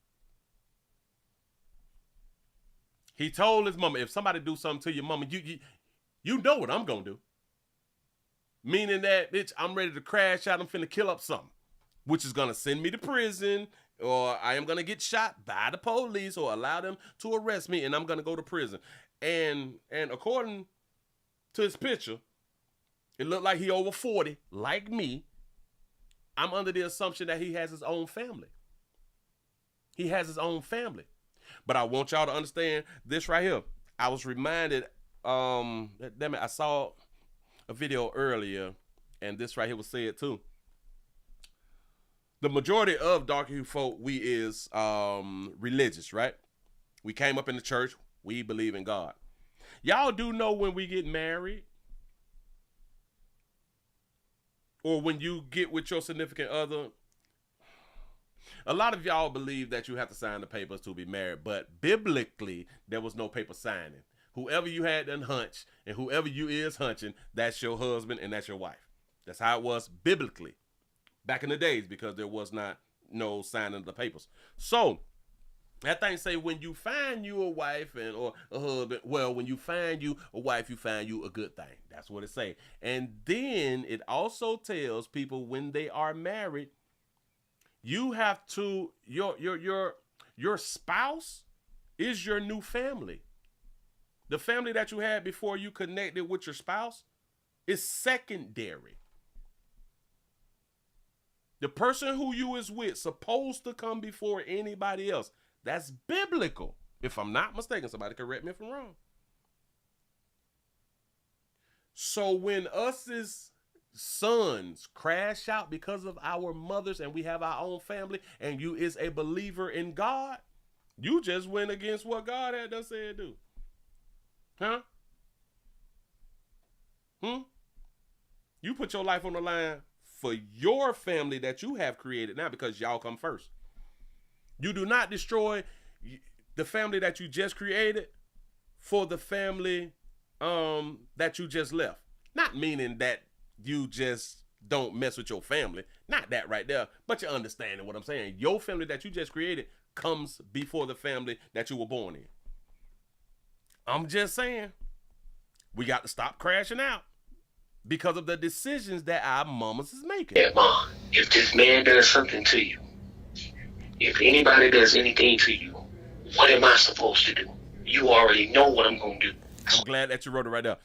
He told his mama, if somebody do something to your mama, you know what I'm going to do. Meaning that, bitch, I'm ready to crash out. I'm finna kill up something, which is going to send me to prison, or I am going to get shot by the police or allow them to arrest me, and I'm going to go to prison. And according to his picture, it looked like he over 40, like me. I'm under the assumption that he has his own family. He has his own family. But I want y'all to understand this right here. I was reminded, I saw a video earlier, and this right here was said too. The majority of dark hue folk, we is religious, right? We came up in the church. We believe in God. Y'all do know when we get married, or when you get with your significant other, a lot of y'all believe that you have to sign the papers to be married, but biblically, there was no paper signing. Whoever you had done hunch, and whoever you is hunching, that's your husband and that's your wife. That's how it was biblically back in the days, because there was not no signing of the papers. So that thing say, when you find you a wife or a husband, well, when you find you a wife, you find you a good thing. That's what it say. And then it also tells people when they are married, you have to, your spouse is your new family. The family that you had before you connected with your spouse is secondary. The person who you is with supposed to come before anybody else. That's biblical. If I'm not mistaken, somebody correct me if I'm wrong. So when us as sons crash out because of our mothers and we have our own family, and you is a believer in God, you just went against what God had done said do. Huh? You put your life on the line for your family that you have created now, because y'all come first. You do not destroy the family that you just created for the family that you just left. Not meaning that you just don't mess with your family. Not that right there. But you're understanding what I'm saying. Your family that you just created comes before the family that you were born in. I'm just saying, we got to stop crashing out because of the decisions that our mamas is making. Yeah, Mom, if this man does something to you, if anybody does anything to you, what am I supposed to do? You already know what I'm going to do. I'm glad that you wrote it right there.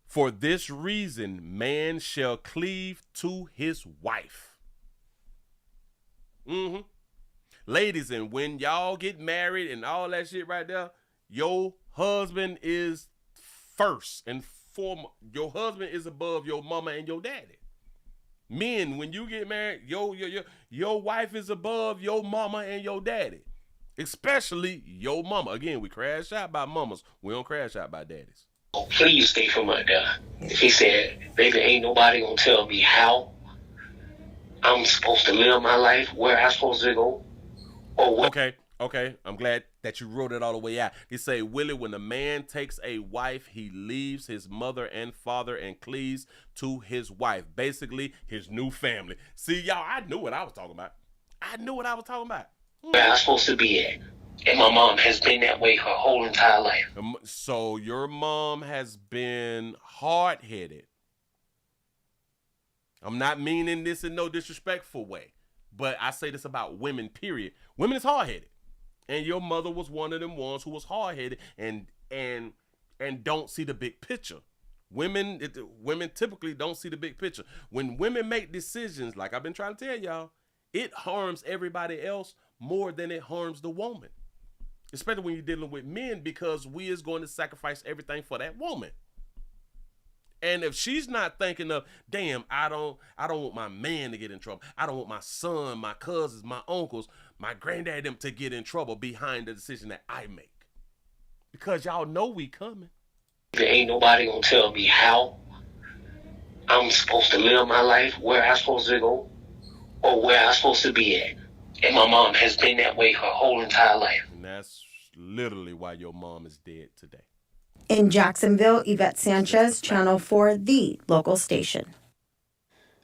For this reason, man shall cleave to his wife. Ladies, and when y'all get married and all that shit right there, your husband is first and foremost. Your husband is above your mama and your daddy. Men, when you get married, your wife is above your mama and your daddy. Especially your mama. Again, we crash out by mamas. We don't crash out by daddies. Oh, please stay from under. He said, baby, ain't nobody gonna tell me how I'm supposed to live my life, where I'm supposed to go, or what. Okay. I'm glad that you wrote it all the way out. He say, Willie, when a man takes a wife, he leaves his mother and father and cleaves to his wife. Basically, his new family. See, y'all, I knew what I was talking about. Where I'm supposed to be at. And my mom has been that way her whole entire life. So your mom has been hard-headed. I'm not meaning this in no disrespectful way, but I say this about women, period. Women is hard-headed. And your mother was one of them ones who was hard-headed and don't see the big picture. Women typically don't see the big picture. When women make decisions, like I've been trying to tell y'all, it harms everybody else more than it harms the woman. Especially when you're dealing with men, because we is going to sacrifice everything for that woman. And if she's not thinking of, damn, I don't want my man to get in trouble. I don't want my son, my cousins, my uncles, my granddad, them to get in trouble behind the decision that I make. Because y'all know we coming. There ain't nobody gonna tell me how I'm supposed to live my life, where I'm supposed to go, or where I'm supposed to be at. And my mom has been that way her whole entire life. And that's literally why your mom is dead today. In Jacksonville, Yvette Sanchez, Channel 4, the local station.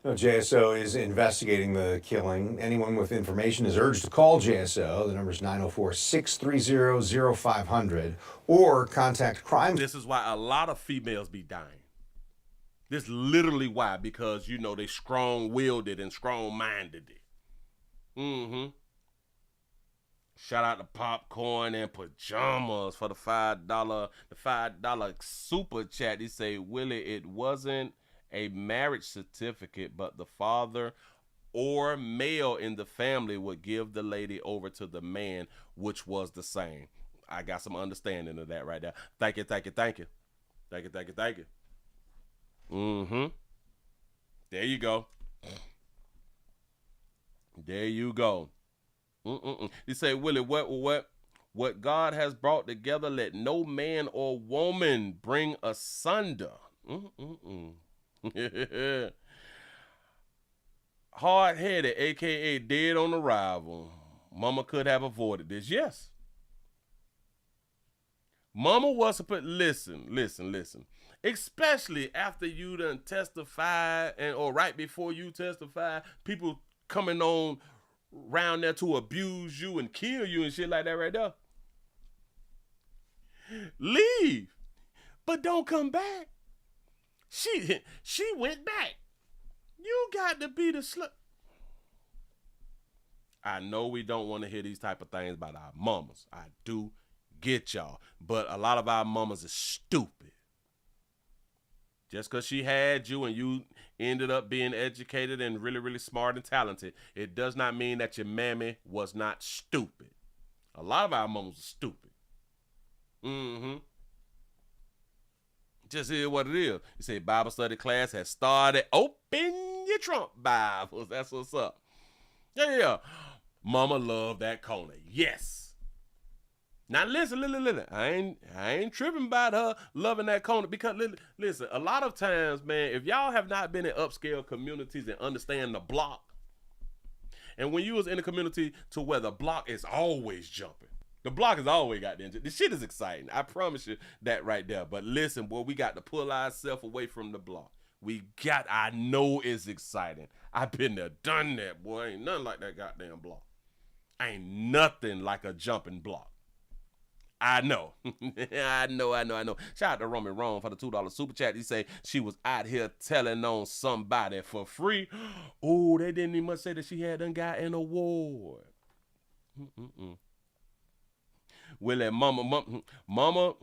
JSO is investigating the killing. Anyone with information is urged to call JSO. The number is 904-630-0500 or contact crime. This is why a lot of females be dying. This literally why, because, you know, they strong-willed it and strong-minded it. Shout out to Popcorn and Pajamas for the $5 super chat. He say, Willie, it wasn't a marriage certificate, but the father or male in the family would give the lady over to the man, which was the same. I got some understanding of that right there. Thank you. There you go. He say, Willie, what God has brought together, let no man or woman bring asunder. Hard-headed, aka dead on arrival. Mama could have avoided this. Yes. Mama was to put, listen. Especially after you done testified or right before you testified, people coming on around there to abuse you and kill you and shit like that right there. Leave. But don't come back. She went back. You got to be the slut. I know we don't want to hear these type of things about our mamas. I do get y'all. But a lot of our mamas is stupid. Just because she had you and you ended up being educated and really, really smart and talented, it does not mean that your mammy was not stupid. A lot of our mamas are stupid. Just hear what it is. You say Bible study class has started. Open your Trump Bibles. That's what's up. Yeah. Mama loved that corner. Yes. Now listen. I ain't tripping about her loving that corner because listen, a lot of times, man, if y'all have not been in upscale communities and understand the block, and when you was in a community to where the block is always jumping. The block is always got there. The shit is exciting. I promise you that right there. But listen, boy, we got to pull ourselves away from the block. I know it's exciting. I've been there, done that, boy. Ain't nothing like that goddamn block. Ain't nothing like a jumping block. I know. I know. Shout out to Roman Rome for the $2 super chat. He say she was out here telling on somebody for free. Oh, they didn't even say that she had done got an award. Willie, mama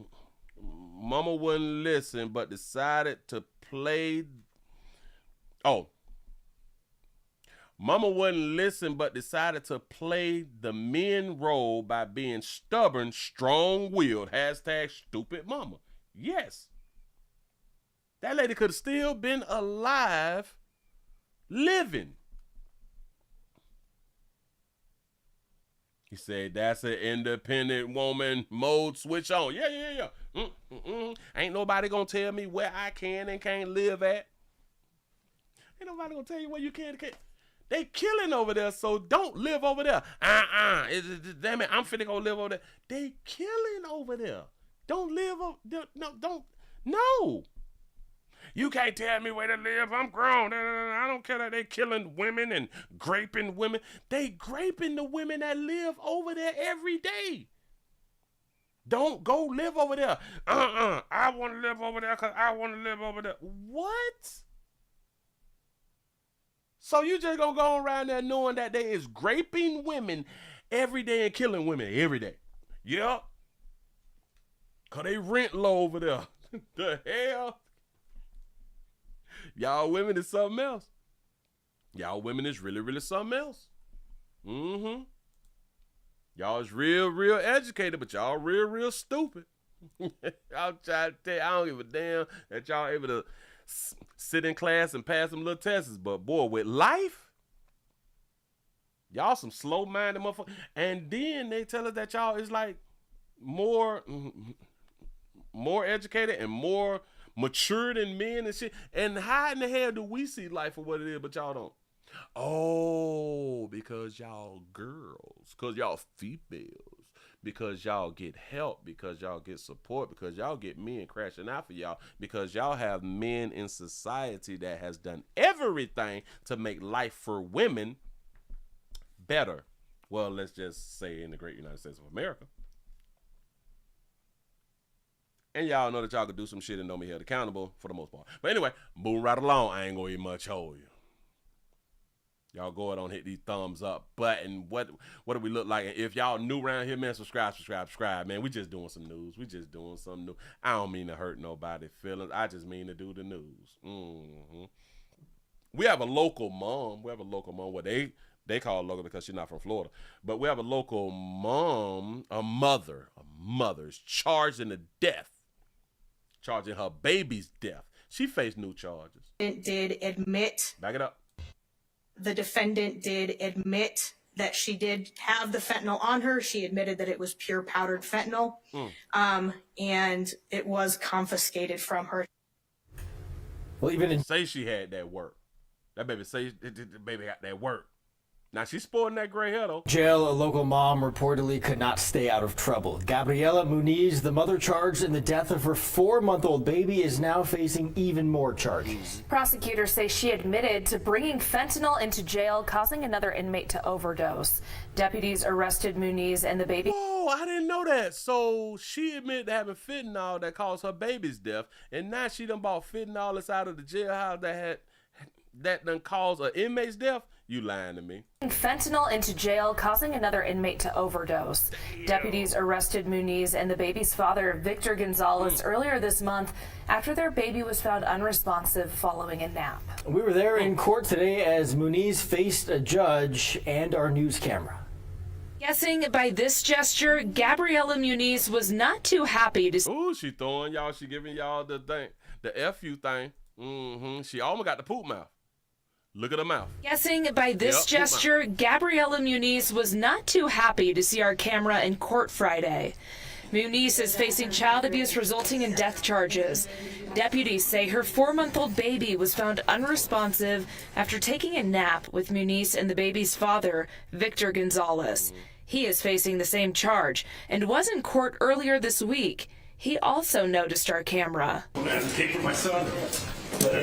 wouldn't listen, but decided to play. Mama wouldn't listen, but decided to play the men role by being stubborn, strong-willed. #stupid mama. Yes. That lady could have still been alive. Living. He said, that's an independent woman mode switch on. Yeah. Ain't nobody gonna tell me where I can and can't live at. Ain't nobody gonna tell you where you can and can't. They killing over there, so don't live over there. Damn it, I'm finna go live over there. They killing over there. Don't live over there. No. You can't tell me where to live. I'm grown. I don't care that they killing women and graping women. They graping the women that live over there every day. Don't go live over there. I want to live over there because I want to live over there. What? So you just gonna go around there knowing that they is graping women every day and killing women every day? Yep. Because they rent low over there. The hell? Y'all women is something else. Y'all women is really, really something else. Y'all is real educated, but y'all real stupid. I'll try to tell you, I don't give a damn that y'all able to sit in class and pass some little tests, but boy, with life, y'all some slow-minded motherfuckers. And then they tell us that y'all is like more educated and more mature than men and shit. And how in the hell do we see life for what it is, but y'all don't? Oh, because y'all girls, because y'all females, because y'all get help, because y'all get support, because y'all get men crashing out for y'all, because y'all have men in society that has done everything to make life for women better. Well, let's just say in the great United States of America. And y'all know that y'all could do some shit and don't be held accountable for the most part. But anyway, moving right along. I ain't gonna even much hold you. Y'all go ahead on, hit the thumbs up button. What do we look like? And if y'all new around here, man, subscribe, man. We just doing some news. We just doing some news. I don't mean to hurt nobody's feelings. I just mean to do the news. We have a local mom. Well, they call it local because she's not from Florida. But we have a local mom, a mother is charged in the death. Charging her baby's death. She faced new charges. It did admit. Back it up. The defendant did admit that she did have the fentanyl on her. She admitted that it was pure powdered fentanyl. And it was confiscated from her. Well, even say she had that work. That baby say the baby got that work. Now, she's sporting that gray hair, though. Jail, a local mom reportedly could not stay out of trouble. Gabriela Muniz, the mother charged in the death of her 4-month-old baby, is now facing even more charges. Prosecutors say she admitted to bringing fentanyl into jail, causing another inmate to overdose. Deputies arrested Muniz and the baby. Oh, I didn't know that. So she admitted to having fentanyl that caused her baby's death, and now she done bought fentanyl that's out of the jailhouse that done caused an inmate's death. You lying to me. Fentanyl into jail, causing another inmate to overdose. Damn. Deputies arrested Muniz and the baby's father, Victor Gonzalez, earlier this month after their baby was found unresponsive following a nap. We were there in court today as Muniz faced a judge and our news camera. Guessing by this gesture, Gabriela Muniz was not too happy to. Ooh, she throwing y'all, she giving y'all the thing, the F you thing. She almost got the poop mouth. Look at her mouth. Guessing by this gesture, Gabriela Muniz was not too happy to see our camera in court Friday. Muniz is facing child abuse resulting in death charges. Deputies say her 4-month-old baby was found unresponsive after taking a nap with Muniz and the baby's father, Victor Gonzalez. He is facing the same charge and was in court earlier this week. He also noticed our camera. I'm going to advocate for my son.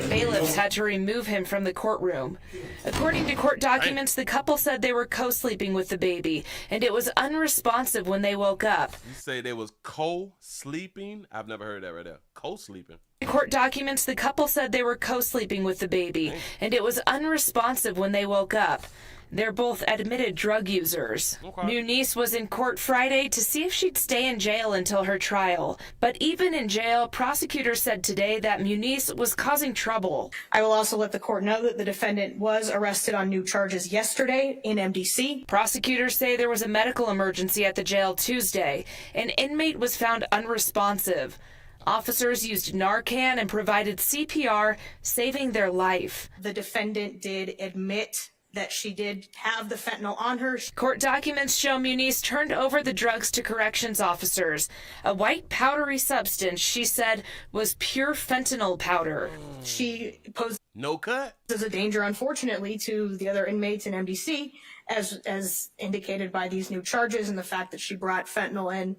Bailiffs had to remove him from the courtroom. According to court documents, the couple said they were co-sleeping with the baby, and it was unresponsive when they woke up. You say they was co-sleeping? I've never heard that right there. Co-sleeping. Court documents, the couple said they were co-sleeping with the baby, and it was unresponsive when they woke up. They're both admitted drug users. Okay. Muniz was in court Friday to see if she'd stay in jail until her trial. But even in jail, prosecutors said today that Muniz was causing trouble. I will also let the court know that the defendant was arrested on new charges yesterday in MDC. Prosecutors say there was a medical emergency at the jail Tuesday. An inmate was found unresponsive. Officers used Narcan and provided CPR, saving their life. The defendant did admit that she did have the fentanyl on her. Court documents show Muniz turned over the drugs to corrections officers. A white powdery substance, she said, was pure fentanyl powder. She posed no cut as a danger, unfortunately, to the other inmates in MDC, as indicated by these new charges and the fact that she brought fentanyl in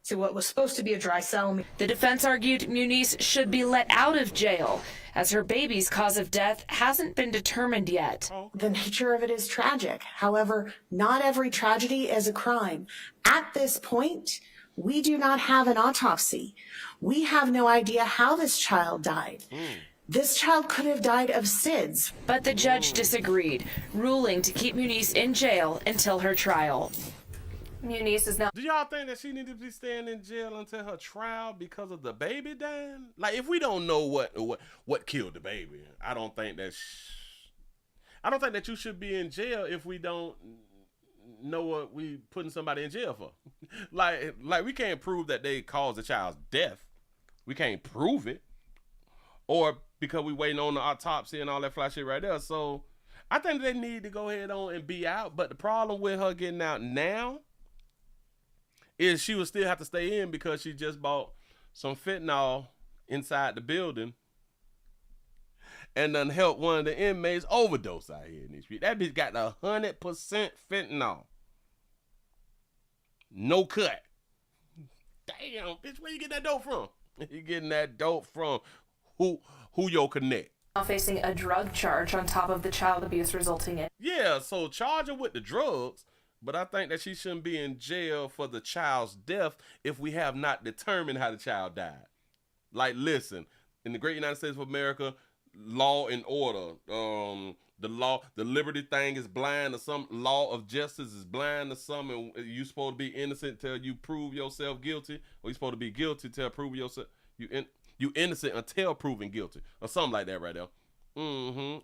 to what was supposed to be a dry cell. The defense argued Muniz should be let out of jail, as her baby's cause of death hasn't been determined yet. The nature of it is tragic. However, not every tragedy is a crime. At this point, we do not have an autopsy. We have no idea how this child died. This child could have died of SIDS. But the judge disagreed, ruling to keep Muniz in jail until her trial. Muniz is now. Do y'all think that she needs to be staying in jail until her trial because of the baby dying? Like, if we don't know what killed the baby, I don't think that you should be in jail if we don't know what we putting somebody in jail for. like we can't prove that they caused the child's death. We can't prove it, or because we waiting on the autopsy and all that fly shit right there. So I think they need to go ahead on and be out. But the problem with her getting out now is she would still have to stay in because she just bought some fentanyl inside the building and done helped one of the inmates overdose out here in these streets. That bitch got 100% fentanyl. No cut. Damn, bitch, where you get that dope from? You getting that dope from who your connect? Now facing a drug charge on top of the child abuse resulting in. Yeah, so charge her with the drugs. But I think that she shouldn't be in jail for the child's death if we have not determined how the child died. Like, listen, in the great United States of America, law and order, the liberty thing is blind to some, law of justice is blind to some, and you supposed to be innocent till you prove yourself guilty, or you supposed to be guilty till prove yourself, you innocent until proven guilty, or something like that right there.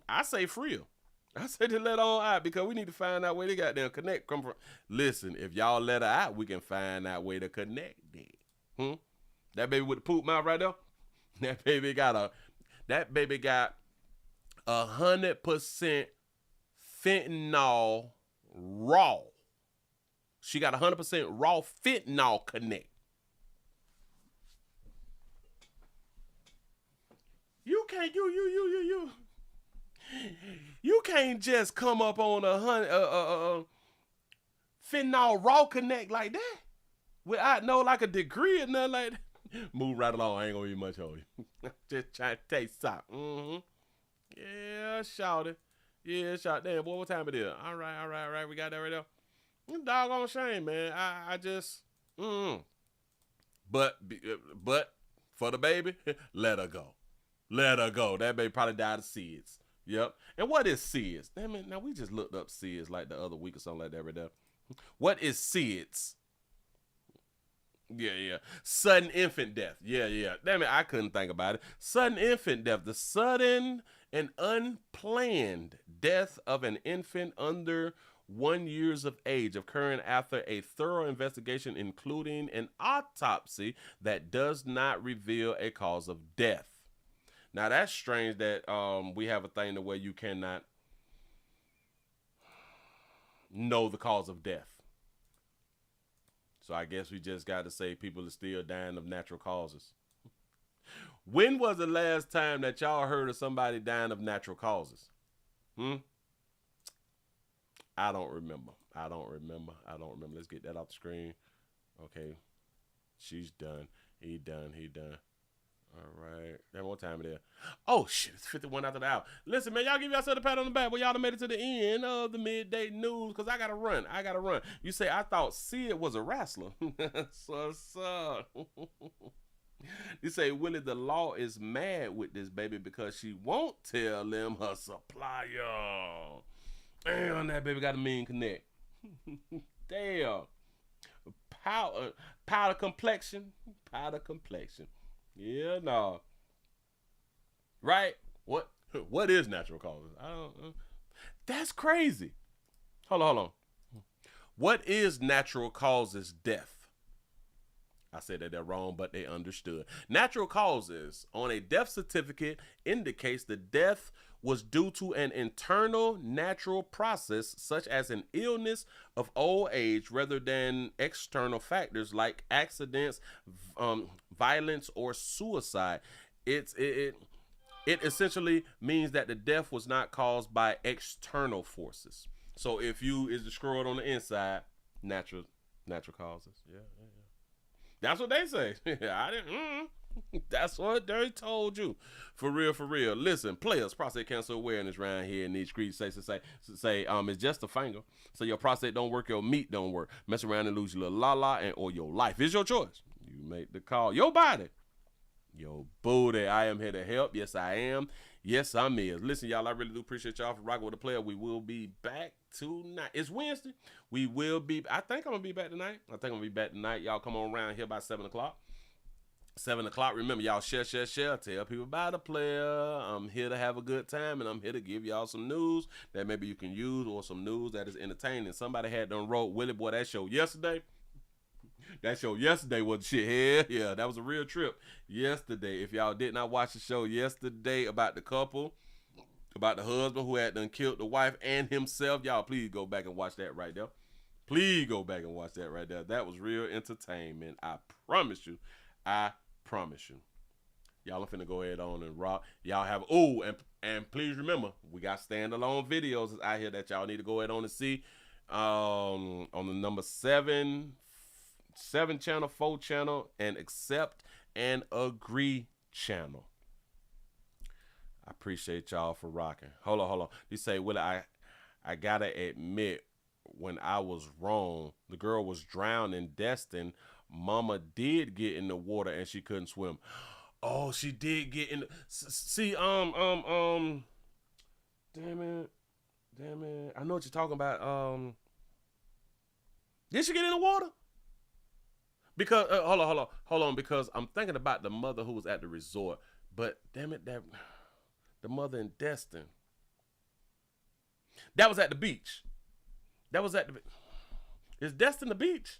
I say free her. I said to let her on out because we need to find out where they got their connect come from. Listen, if y'all let her out, we can find out where to connect then. That baby with the poop mouth right there, that baby got 100% fentanyl raw. She got 100% raw fentanyl connect. You can't, you can't just come up on a fentanyl raw connect like that without like a degree or nothing like that. Move right along. I ain't gonna eat much on you. Just trying to taste something. Yeah, shout it. Yeah, shout. Damn, boy, what time it is? All right. We got that right there. Doggone shame, man. I just. But for the baby, let her go. Let her go. That baby probably died of SIDS. Yep. And what is SIDS? Damn it, now we just looked up SIDS like the other week or something like that right there. What is SIDS? Yeah. Sudden infant death. Yeah. Damn it, I couldn't think about it. Sudden infant death. The sudden and unplanned death of an infant under 1 year of age occurring after a thorough investigation, including an autopsy that does not reveal a cause of death. Now, that's strange that we have a thing where you cannot know the cause of death. So I guess we just got to say people are still dying of natural causes. When was the last time that y'all heard of somebody dying of natural causes? I don't remember. Let's get that off the screen. Okay. She's done. He done. All right. Then what time it is? Oh, shit. It's 51 after the hour. Listen, man, y'all give yourself a pat on the back. Well, y'all done made it to the end of the midday news because I got to run. You say, I thought Sid was a wrestler. So. You say, Willie, the law is mad with this baby because she won't tell them her supplier. Damn, that baby got a mean connect. Damn. Powder complexion. Yeah, no. Right? What is natural causes? I don't know. That's crazy. Hold on. What is natural causes death? I said that they're wrong, but they understood. Natural causes on a death certificate indicates the death was due to an internal natural process such as an illness of old age rather than external factors like accidents, violence, or suicide. It essentially means that the death was not caused by external forces. So if you is destroyed on the inside, natural causes. Yeah. That's what they say. I didn't. That's what they told you. For real. Listen, players, prostate cancer awareness around here in these streets say it's just a finger. So your prostate don't work, your meat don't work. Mess around and lose your little la-la or your life. It's your choice. You make the call. Your body. Your booty. I am here to help. Yes, I am. Yes, I'm is. Listen, y'all, I really do appreciate y'all for rocking with the player. We will be back tonight. It's Wednesday. I think I'm going to be back tonight. Y'all come on around here by 7 o'clock. 7 o'clock. Remember, y'all share. Tell people about the player. I'm here to have a good time, and I'm here to give y'all some news that maybe you can use or some news that is entertaining. Somebody had done wrote, Willie, boy, that show yesterday. That show yesterday was shit. Yeah, that was a real trip yesterday. If y'all did not watch the show yesterday about the couple, about the husband who had done killed the wife and himself, y'all please go back and watch that right there. That was real entertainment. I promise you. Y'all are finna go ahead on and rock. Y'all have, and please remember, we got standalone videos out here that y'all need to go ahead on and see. On the number 7 channel, 4 channel, and accept and agree channel. I appreciate y'all for rocking. Hold on. You say, Willie, I gotta admit, when I was wrong, the girl was drowning, destined. Mama did get in the water and she couldn't swim. Oh, she did get in. Damn it. I know what you're talking about. Did she get in the water? Because hold on, because I'm thinking about the mother who was at the resort. But damn it, the mother in Destin. That was at the beach. Is Destin the beach?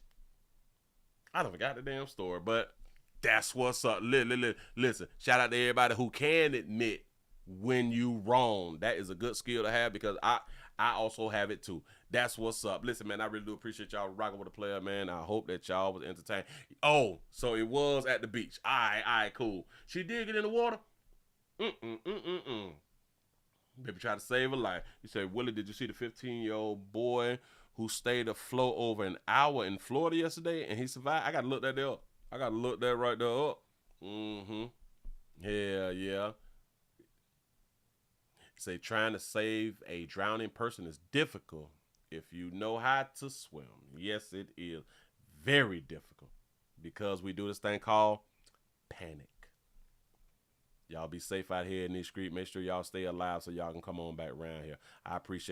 I don't forgot the damn story, but that's what's up. Listen, shout out to everybody who can admit when you wrong. That is a good skill to have because I also have it too. That's what's up. Listen, man, I really do appreciate y'all rocking with the player, man. I hope that y'all was entertained. Oh, so it was at the beach. All right, cool. She did get in the water. Baby try to save her life. You say, Willie, did you see the 15-year-old boy who stayed afloat over an hour in Florida yesterday and he survived? I got to look that up. I got to look that right there up. Yeah. Say trying to save a drowning person is difficult if you know how to swim. Yes, it is very difficult because we do this thing called panic. Y'all be safe out here in these streets. Make sure y'all stay alive so y'all can come on back around here. I appreciate